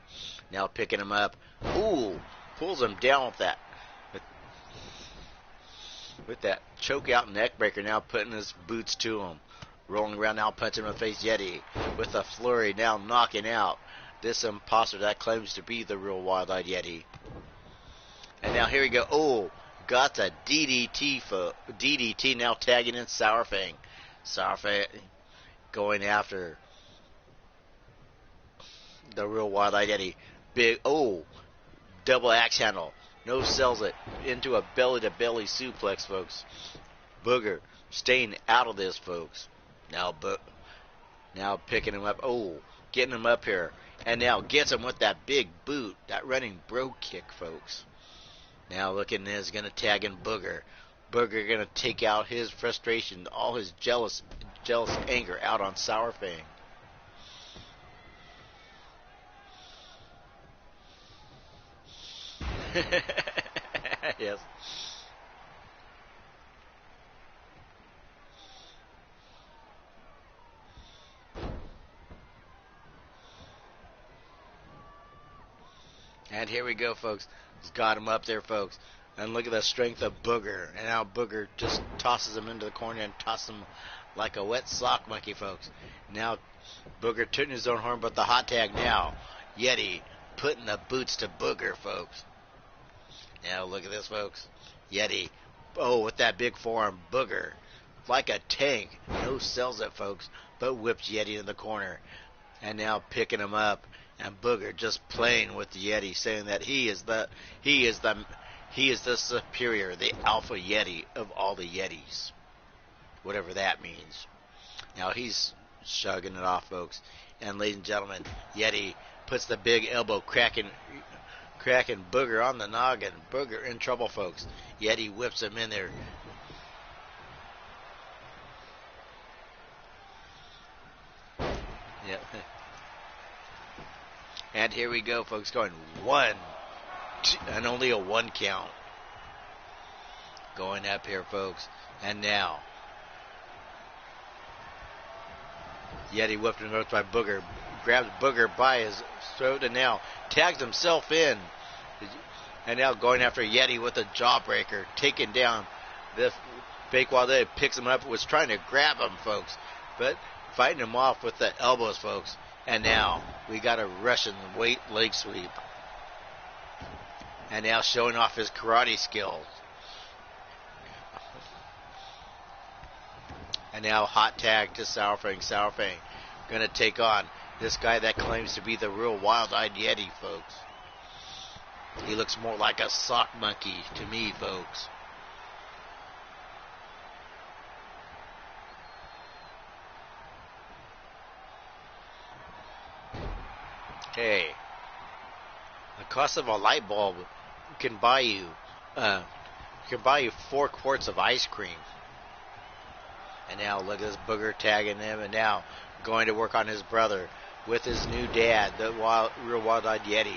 Now picking him up. Ooh, pulls him down with that choke out neck breaker, now putting his boots to him. Rolling around now, punching him in the face. Yeti with a flurry, now knocking out this imposter that claims to be the real wild-eyed Yeti. And now here we go. Oh, got the DDT. DDT now tagging in Sour Fang. Sour Fang going after the real wild-eyed Yeti. Big, oh, double axe handle. No sells it into a belly-to-belly suplex, folks. Booger staying out of this, folks. Now picking him up. Oh, getting him up here. And now gets him with that big boot, that running bro kick, folks. Now looking is going to tag in Booger. Booger going to take out his frustration, all his jealous anger out on Sour Fang. Yes. And here we go, folks. He's got him up there, folks. And look at the strength of Booger. And now Booger just tosses him into the corner and tosses him like a wet sock monkey, folks. Now Booger tooting his own horn, but the hot tag now. Yeti putting the boots to Booger, folks. Now look at this, folks. Yeti, oh, with that big forearm, Booger, like a tank. No sells it, folks, but whips Yeti in the corner. And now picking him up, and Booger just playing with the Yeti, saying that he is the superior, the alpha Yeti of all the Yetis, whatever that means. Now he's shrugging it off, folks. And ladies and gentlemen, Yeti puts the big elbow cracking Booger on the noggin. Booger in trouble, folks. Yeti whips him in there. Yep. And here we go, folks, going 1, 2, and only a 1 count. Going up here, folks. And now Yeti whipped him by Booger. Grabs Booger by his throat and now tags himself in. And now going after Yeti with a jawbreaker. Taking down this fake wild Yeti. Picks him up. Was trying to grab him, folks. But fighting him off with the elbows, folks. And now we got a Russian weight leg sweep. And now showing off his karate skills. And now hot tag to Sour Fang. Sour Fang going to take on this guy that claims to be the real wild-eyed Yeti, folks. He looks more like a sock monkey to me, folks. Hey, the cost of a light bulb can buy you 4 quarts of ice cream. And now look at this Booger tagging him, and now going to work on his brother with his new dad, the real wild-eyed Yeti.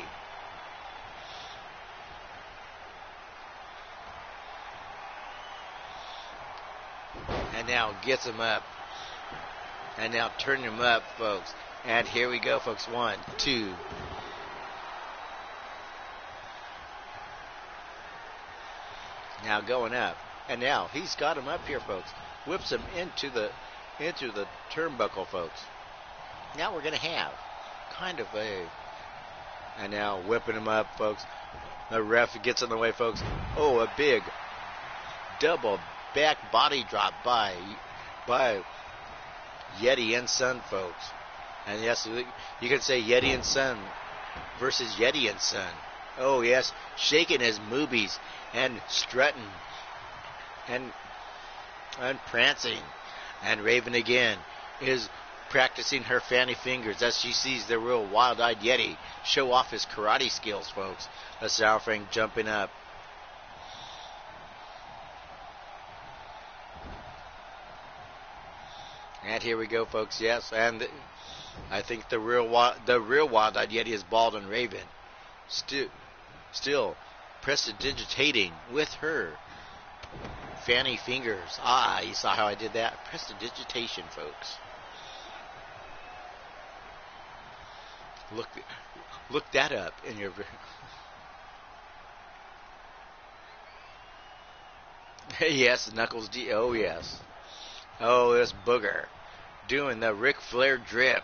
And now now gets him up. And now turn him up, folks. And here we go, folks. 1, 2. Now going up. And now he's got him up here, folks. Whips him into the turnbuckle, folks. Now we're going to have kind of a... And now whipping him up, folks. The ref gets in the way, folks. Oh, a big double back body drop by Yeti and Son, folks. And yes, you can say Yeti and Son versus Yeti and Son. Oh, yes, shaking his moobies and strutting and prancing. And Raven again is practicing her fanny fingers as she sees the real wild-eyed Yeti show off his karate skills, folks. A Sourfang jumping up. And here we go, folks. Yes, and I think the real wild-eyed Yeti is bald and Raven. Still prestidigitating with her fanny fingers. Ah, you saw how I did that? Prestidigitation, folks. Look that up in your... Yes, Knuckles D. Oh, yes. Oh, it's Booger doing the Ric Flair drip.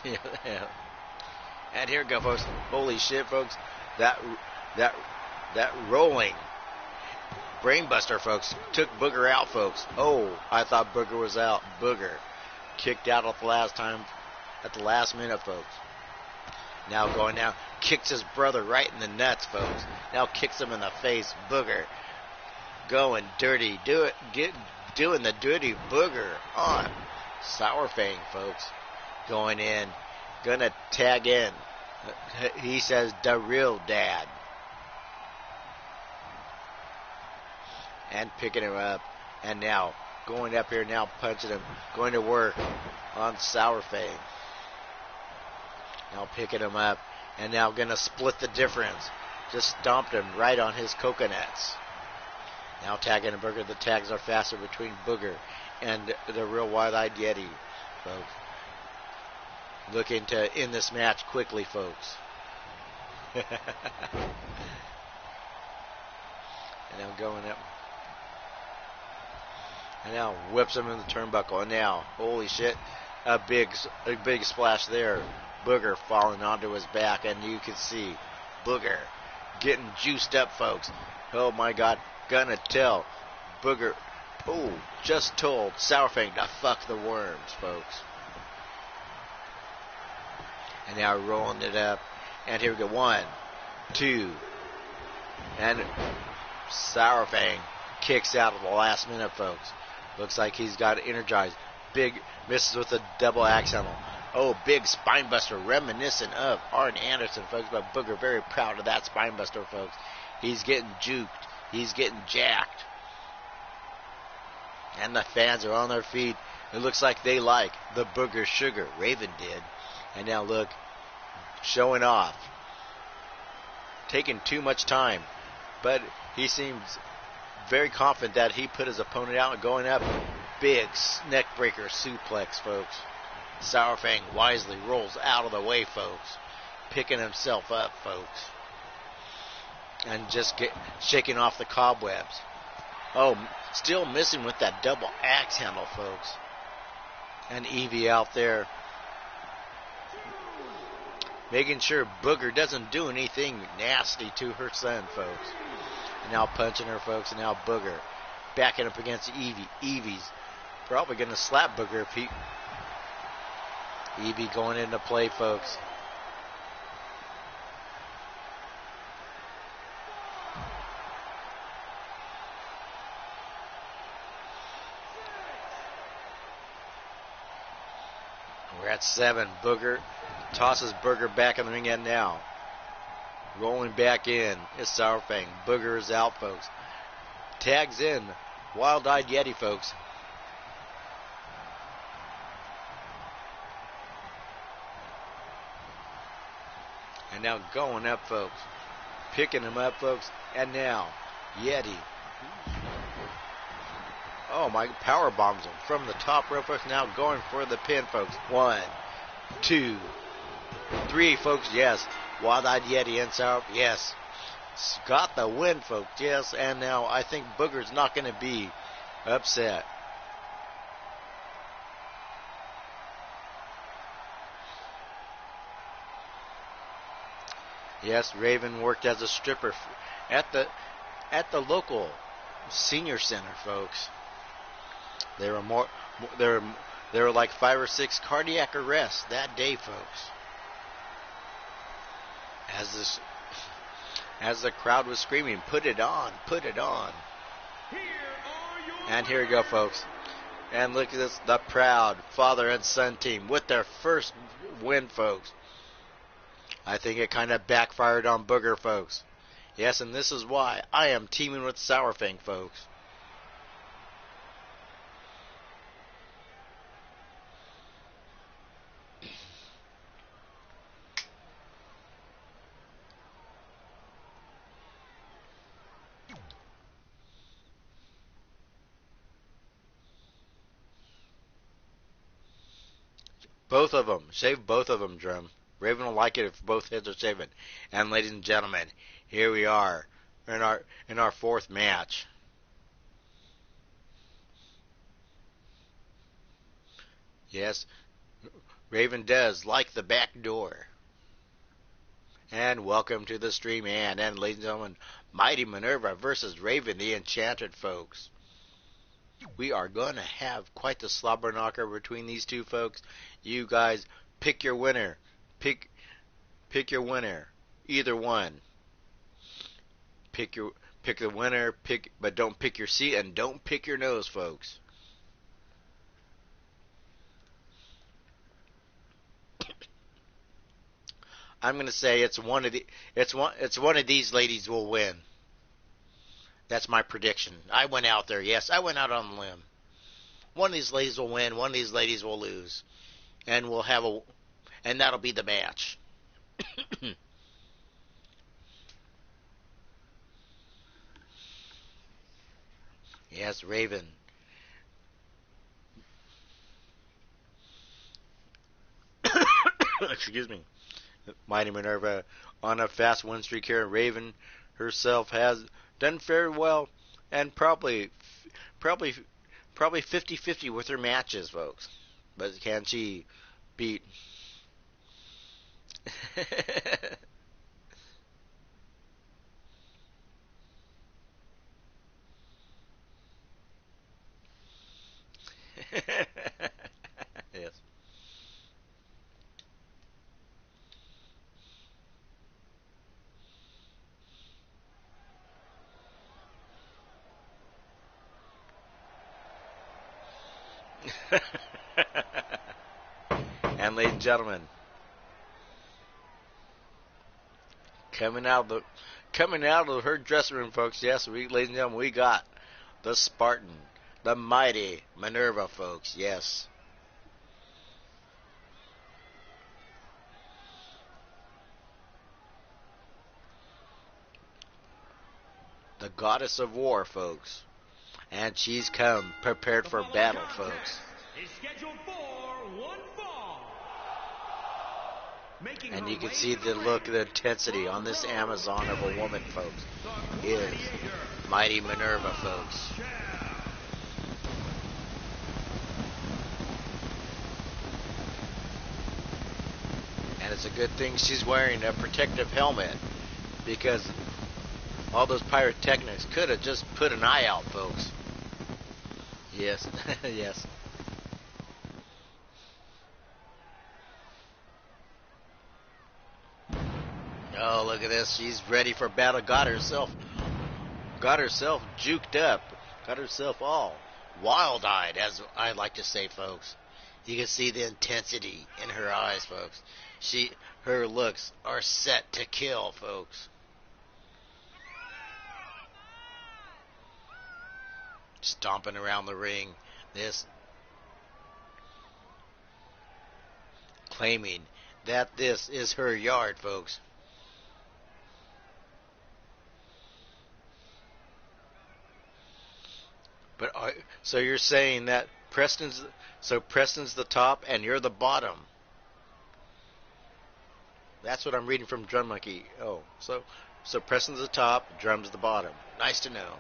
Yeah. And here we go, folks. Holy shit, folks. That rolling brainbuster, folks, took Booger out, folks. Oh, I thought Booger was out. Booger kicked out at the last minute, folks. Now going down, kicks his brother right in the nuts, folks. Now kicks him in the face. Booger going dirty. Doing the dirty Booger on Sourfang, folks. Going in, gonna tag in. He says the real dad. And picking him up. And now going up here, now punching him. Going to work on Sourfang. Now picking him up. And now going to split the difference. Just stomped him right on his coconuts. Now tagging a Booger. The tags are faster between Booger and the real wild-eyed Yeti, folks. Looking to end this match quickly, folks. And now going up. And now whips him in the turnbuckle. And now, holy shit, a big splash there. Booger falling onto his back. And you can see Booger getting juiced up, folks. Oh my God, gonna tell Booger, oh, just told Sourfang to fuck the worms, folks. And now rolling it up. And here we go. 1, 2. And Sourfang kicks out at the last minute, folks. Looks like he's got it energized. Big misses with a double axe handle. Oh, big spinebuster reminiscent of Arn Anderson, folks. But Booger very proud of that spinebuster, folks. He's getting juked. He's getting jacked. And the fans are on their feet. It looks like they like the Booger Sugar. Raven did. And now look, showing off. Taking too much time. But he seems very confident that he put his opponent out and going up. Big neck breaker suplex, folks. Sourfang wisely rolls out of the way, folks. Picking himself up, folks. And just shaking off the cobwebs. Oh, still missing with that double axe handle, folks. And Evie out there making sure Booger doesn't do anything nasty to her son, folks. And now punching her, folks. And now Booger backing up against Evie. Evie's probably going to slap Booger if Evie going into play, folks. We're at 7. Booger tosses Booger back in the ring end now. Rolling back in is Sourfang. Booger is out, folks. Tags in Wild-Eyed Yeti, folks. And now going up, folks. Picking him up, folks. And now, Yeti. Oh, my, power bombs him from the top rope, folks. Now going for the pin, folks. 1, 2, 3, folks. Yes. Wild-Eyed Yeti and Sour. Yes. Got the win, folks. Yes. And now I think Booger's not going to be upset. Yes, Raven worked as a stripper at the local senior center, folks. There were like 5 or 6 cardiac arrests that day, folks. As the crowd was screaming, "Put it on, put it on!" And here we go, folks. And look at this, the proud father and son team with their first win, folks. I think it kind of backfired on Booger, folks. Yes, and this is why I am teaming with Sourfang, folks. Both of them. Shave both of them, Drum. Raven will like it if both heads are shaven. And ladies and gentlemen, here we are in our fourth match. Yes, Raven does like the back door. And welcome to the stream, and ladies and gentlemen, Mighty Minerva versus Raven the Enchanted, folks. We are going to have quite the slobber knocker between these two, folks. You guys pick your winner. Pick your winner. Either one. Pick the winner, but don't pick your seat and don't pick your nose, folks. I'm going to say it's one of these ladies will win. That's my prediction. I went out there. Yes, I went out on a limb. One of these ladies will win. One of these ladies will lose, and and that'll be the match. Yes, Raven. Excuse me. Mighty Minerva on a fast win streak here. Raven herself has done very well, and probably 50-50 with her matches, folks. But can she beat? Yes. And ladies and gentlemen, coming out of her dressing room, folks. Yes, ladies and gentlemen, we got the Spartan, the mighty Minerva, folks. Yes. The goddess of war, folks. And she's come prepared for battle, folks. And you can see the look, the intensity on this Amazon of a woman, folks, is Mighty Minerva, folks. And it's a good thing she's wearing a protective helmet, because all those pyrotechnics could have just put an eye out, folks. Yes, yes. Oh, look at this. She's ready for battle. Got herself juked up. Got herself all wild-eyed, as I like to say, folks. You can see the intensity in her eyes, folks. Her looks are set to kill, folks. Stomping around the ring. Claiming that this is her yard, folks. But so you're saying that Preston's the top and you're the bottom. That's what I'm reading from Drum Monkey. Oh, so Preston's the top, Drum's the bottom. Nice to know.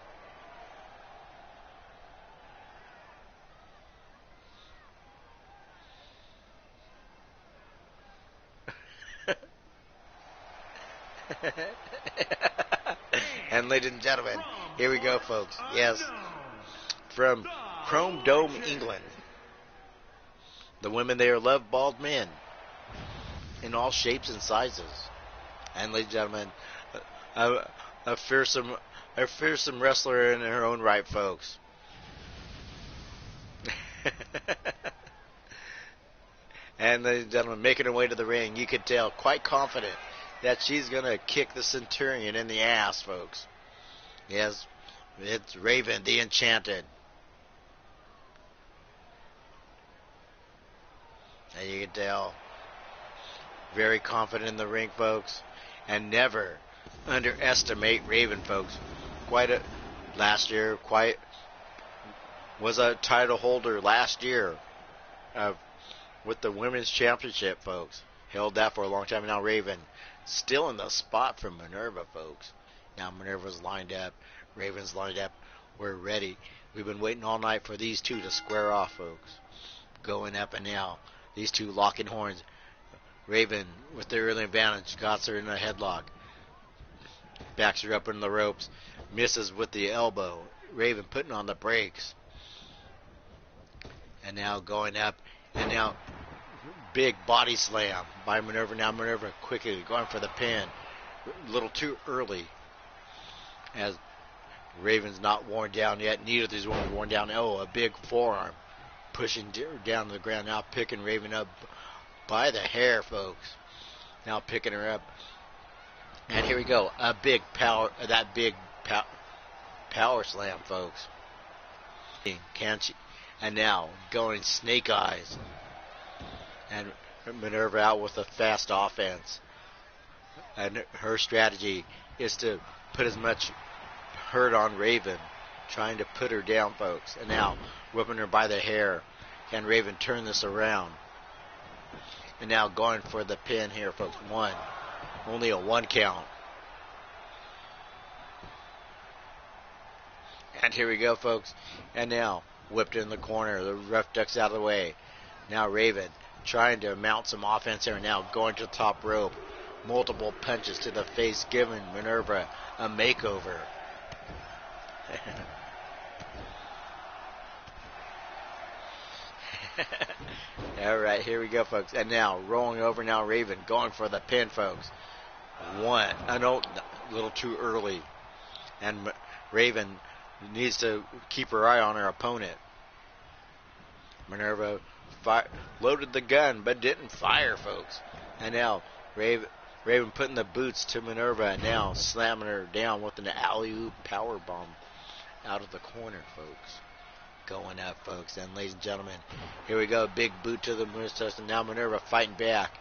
And ladies and gentlemen, here we go, folks. Yes, from Chrome Dome, England. The women there love bald men in all shapes and sizes. And ladies and gentlemen, a fearsome wrestler in her own right, folks. And ladies and gentlemen, making her way to the ring, you could tell, quite confident that she's going to kick the Centurion in the ass, folks. Yes, it's Raven the Enchanted. And you can tell, very confident in the ring, folks. And never underestimate Raven, folks. Last year, was a title holder last year with the Women's Championship, folks. Held that for a long time. Now Raven still in the spot for Minerva, folks. Now Minerva's lined up. Raven's lined up. We're ready. We've been waiting all night for these two to square off, folks. Going up and now. These two locking horns. Raven, with the early advantage, got her in a headlock. Backs her up in the ropes. Misses with the elbow. Raven putting on the brakes. And now going up. And now big body slam by Minerva. Now Minerva quickly going for the pin. A little too early. As Raven's not worn down yet. Neither of these ones are worn down. Oh, a big forearm. Pushing down to the ground. Now picking Raven up by the hair, folks. Now picking her up. And here we go. A big power. That big power slam, folks. Can't she? And now going snake eyes. And Minerva out with a fast offense. And her strategy is to put as much hurt on Raven, trying to put her down, folks. And now whipping her by the hair. Can Raven turn this around? And now going for the pin here, folks. Only a 1 count. And here we go, folks. And now whipped in the corner. The ref ducks out of the way. Now Raven trying to mount some offense here. Now going to the top rope. Multiple punches to the face, giving Minerva a makeover. All right, here we go, folks. And now rolling over. Now Raven going for the pin, folks. A little too early. And Raven needs to keep her eye on her opponent. Minerva loaded the gun, but didn't fire, folks. And now Raven putting the boots to Minerva, and now slamming her down with an alley-oop powerbomb out of the corner, folks. Going up, folks. And ladies and gentlemen, here we go. Big boot to the mustache, and now Minerva fighting back.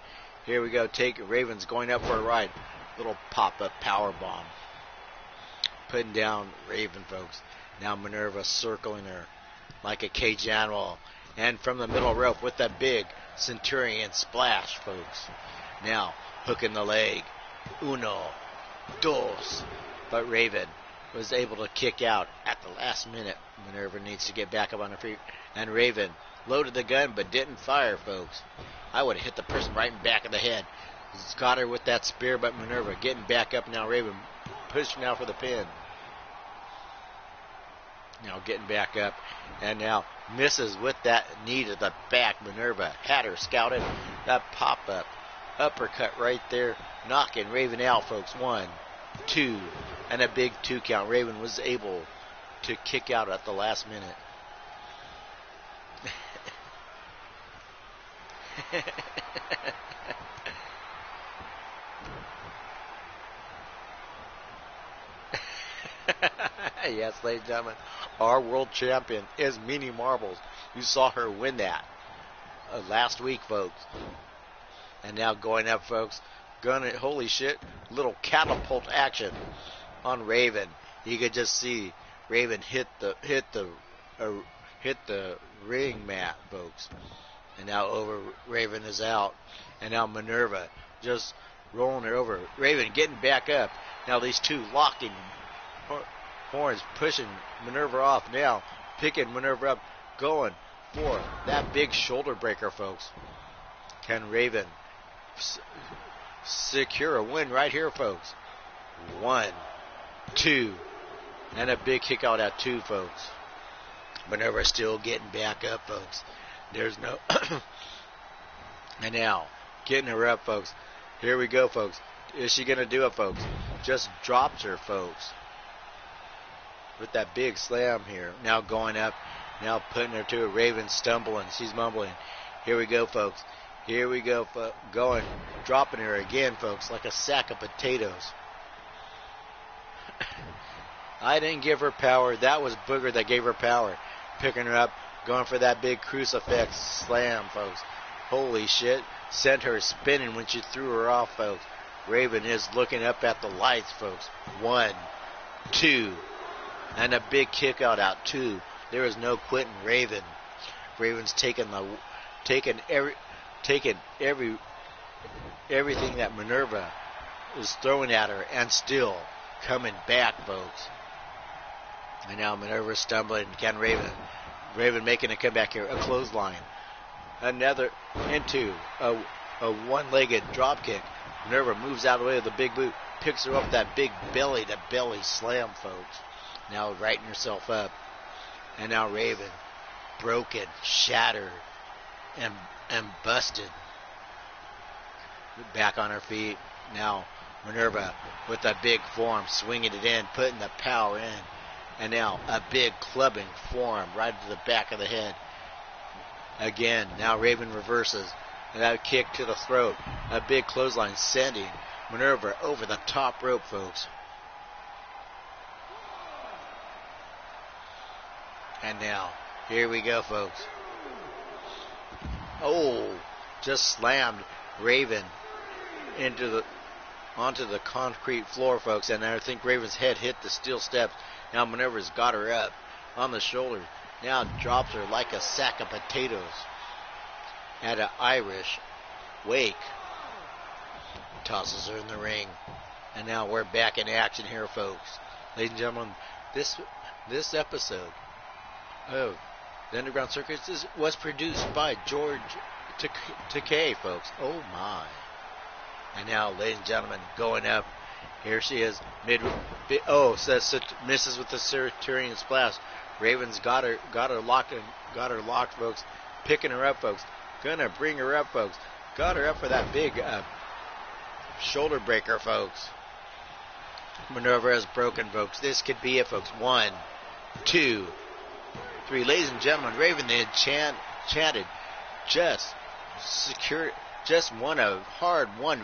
Here we go. Raven's going up for a ride. Little pop-up powerbomb. Putting down Raven, folks. Now Minerva circling her like a cage animal. And from the middle rope with that big Centurion splash, folks. Now hooking the leg. 1, 2. But Raven was able to kick out at the last minute. Minerva needs to get back up on her feet. And Raven loaded the gun but didn't fire, folks. I would have hit the person right in the back of the head. Got her with that spear, but Minerva getting back up now. Raven pushing now for the pin. Now getting back up. And now misses with that knee to the back. Minerva had her scouted. That pop-up uppercut right there. Knocking Raven out, folks. 1, 2. And a big 2 count. Raven was able to kick out at the last minute. Yes, ladies and gentlemen, our world champion is Meanie Marbles. You saw her win that last week, folks. And now going up, folks. Holy shit, little catapult action on Raven. You could just see Raven hit the hit the ring mat, folks. And now over Raven is out, and now Minerva just rolling her over. Raven getting back up. Now these two locking horns, pushing Minerva off. Now picking Minerva up, going for that big shoulder breaker, folks. Can Raven secure a win right here, folks? 1, 2, and a big kick out at 2, folks. Minerva still getting back up, folks. There's no... And now, getting her up, folks. Here we go, folks. Is she going to do it, folks? Just drops her, folks. With that big slam here. Now going up. Now putting her to a Raven, stumbling. She's mumbling. Here we go, folks. Here we go, going. Dropping her again, folks, like a sack of potatoes. I didn't give her power. That was Booger that gave her power. Picking her up. Going for that big crucifix slam, folks. Holy shit. Sent her spinning when she threw her off, folks. Raven is looking up at the lights, folks. 1, 2. And a big kick out 2. There is no quitting Raven. Raven's taking everything that Minerva is throwing at her and still coming back, folks. And now Minerva stumbling. Can Raven making a comeback here. A clothesline. Another into a one-legged drop kick. Minerva moves out of the way of the big boot. Picks her up that big belly-to-belly slam, folks. Now righting herself up. And now Raven broken, shattered, and busted. Back on her feet. Now Minerva with a big forearm, swinging it in, putting the power in. And now a big clubbing forearm right to the back of the head. Again, now Raven reverses. That kick to the throat. A big clothesline sending Minerva over the top rope, folks. And now, here we go, folks. Oh, just slammed Raven onto the concrete floor, folks. And I think Raven's head hit the steel steps. Now Minerva's got her up on the shoulders. Now drops her like a sack of potatoes at an Irish wake. Tosses her in the ring. And now we're back in action here, folks. Ladies and gentlemen, this episode of the Underground Circus was produced by George Takei, folks. Oh my. And now, ladies and gentlemen, going up. Here she is. Misses with the Saturnian splash. Raven's got her locked, folks. Picking her up, folks. Gonna bring her up, folks. Got her up for that big shoulder breaker, folks. Minerva is broken, folks. This could be it, folks. 1, 2, 3. Ladies and gentlemen, Raven the Enchanted just won a hard-won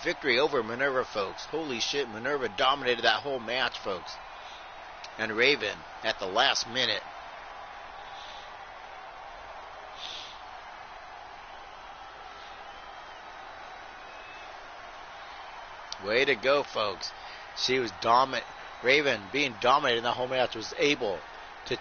victory over Minerva, folks. Holy shit, Minerva dominated that whole match, folks. And Raven, at the last minute, way to go, folks. She was dominant. Raven, being dominated in the whole match, was able to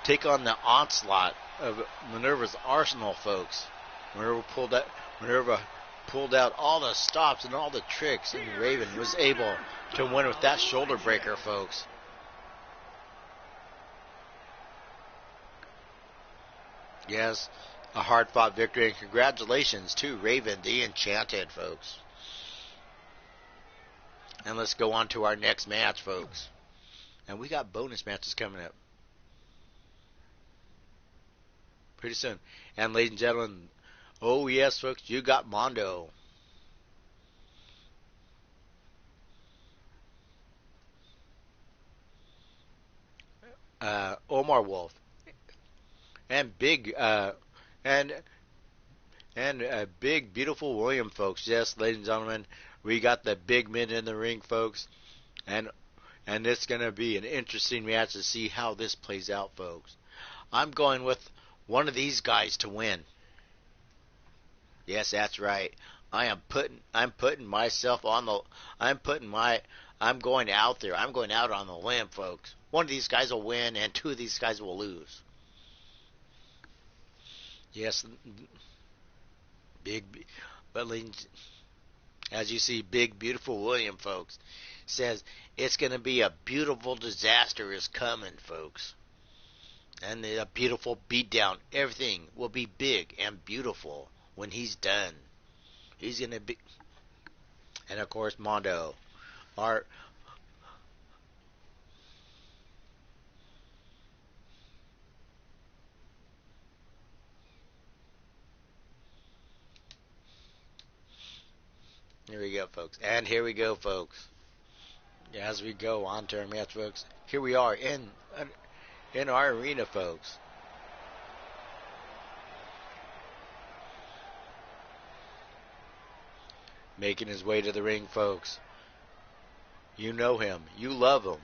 take on the onslaught of Minerva's arsenal, folks. Minerva pulled out all the stops and all the tricks, and Raven was able to win with that shoulder breaker, folks. Yes, a hard-fought victory, and congratulations to Raven the Enchanted, folks. And let's go on to our next match, folks. And we got bonus matches coming up pretty soon. And ladies and gentlemen, oh yes, folks, you got Mondo. Omar Wolf. And big big beautiful William, folks. Yes, ladies and gentlemen, we got the big men in the ring, folks. And it's going to be an interesting match to see how this plays out, folks. I'm going with one of these guys to win. Yes, that's right. I'm putting my I'm going out there. I'm going out on the limb, folks. One of these guys will win, and two of these guys will lose. Yes, big, but as you see, big, beautiful William, folks, says it's going to be a beautiful disaster is coming, folks. And a beautiful beatdown. Everything will be big and beautiful when he's done. He's going to be... And, of course, Mondo. Our... Here we go, folks. And here we go, folks. As we go on to our match, folks. Here we are in our arena, folks. Making his way to the ring, folks. You know him. You love him.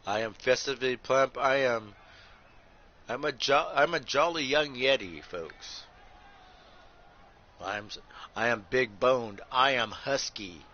I am festively plump. I'm a jolly young Yeti, folks. I am big boned. I am husky.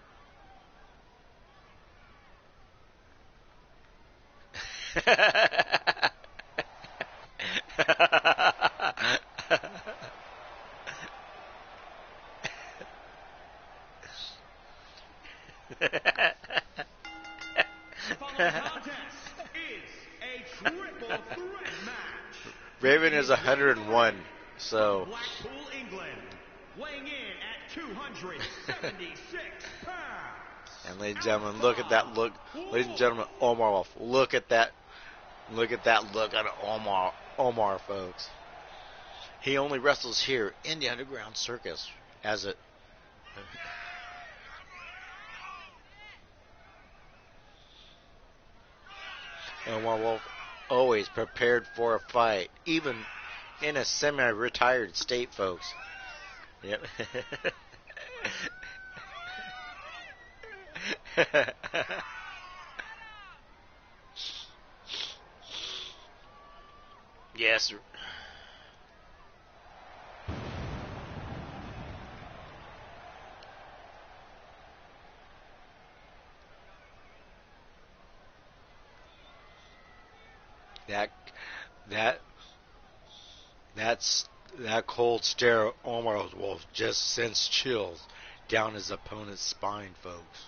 Raven is 101, so. Blackpool, England, weighing in at 276 pounds. And ladies and gentlemen, look at that look. Ladies and gentlemen, Omar, look at that. Look at that look on Omar, folks. He only wrestles here in the Underground Circus as a. Omar Wolf always prepared for a fight, even in a semi-retired state, folks. Yep. Yes. That cold stare Omar Wolf just sends chills down his opponent's spine, folks.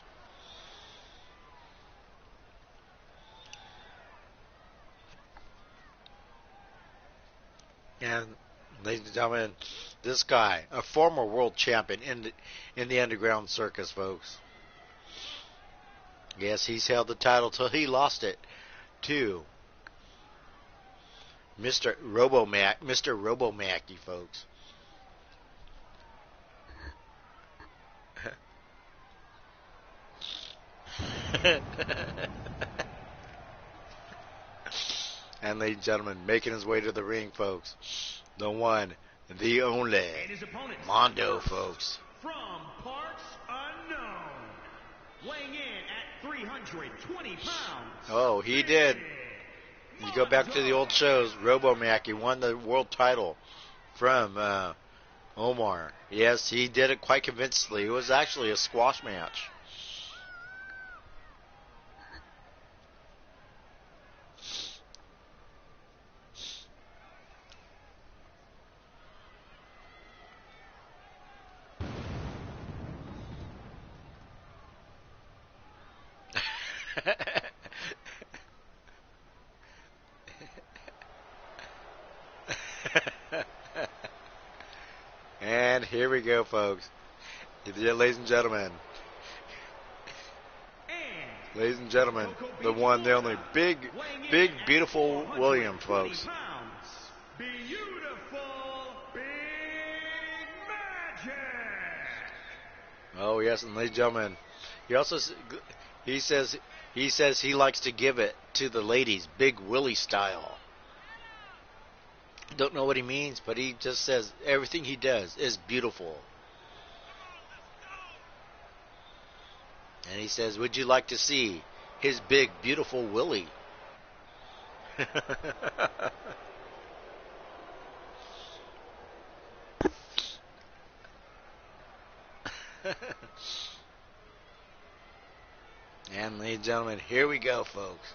And ladies and gentlemen, this guy, a former world champion in the Underground Circus, folks. Yes, he's held the title till he lost it to Mr. Robomacky, folks. And ladies and gentlemen, making his way to the ring, folks, the one, the only, Mondo, folks. From parts unknown, weighing in at 320 pounds. Oh, he did. You go back to the old shows, Robomacky won the world title from Omar. Yes, he did it quite convincingly. It was actually a squash match. And here we go, folks. Ladies and gentlemen. Ladies and gentlemen, the one, the only, big, beautiful William, folks. Beautiful Big Magic. Oh yes, and ladies and gentlemen, he says he likes to give it to the ladies, Big Willie style. Don't know what he means, but he just says everything he does is beautiful. And he says, would you like to see his big, beautiful Willie? And ladies and gentlemen, here we go, folks.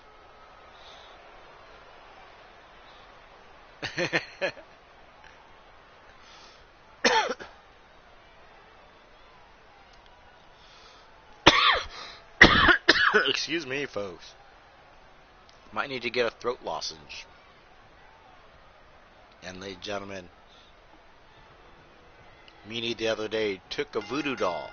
Excuse me, folks. Might need to get a throat lozenge. And ladies and gentlemen, Meanie the other day took a voodoo doll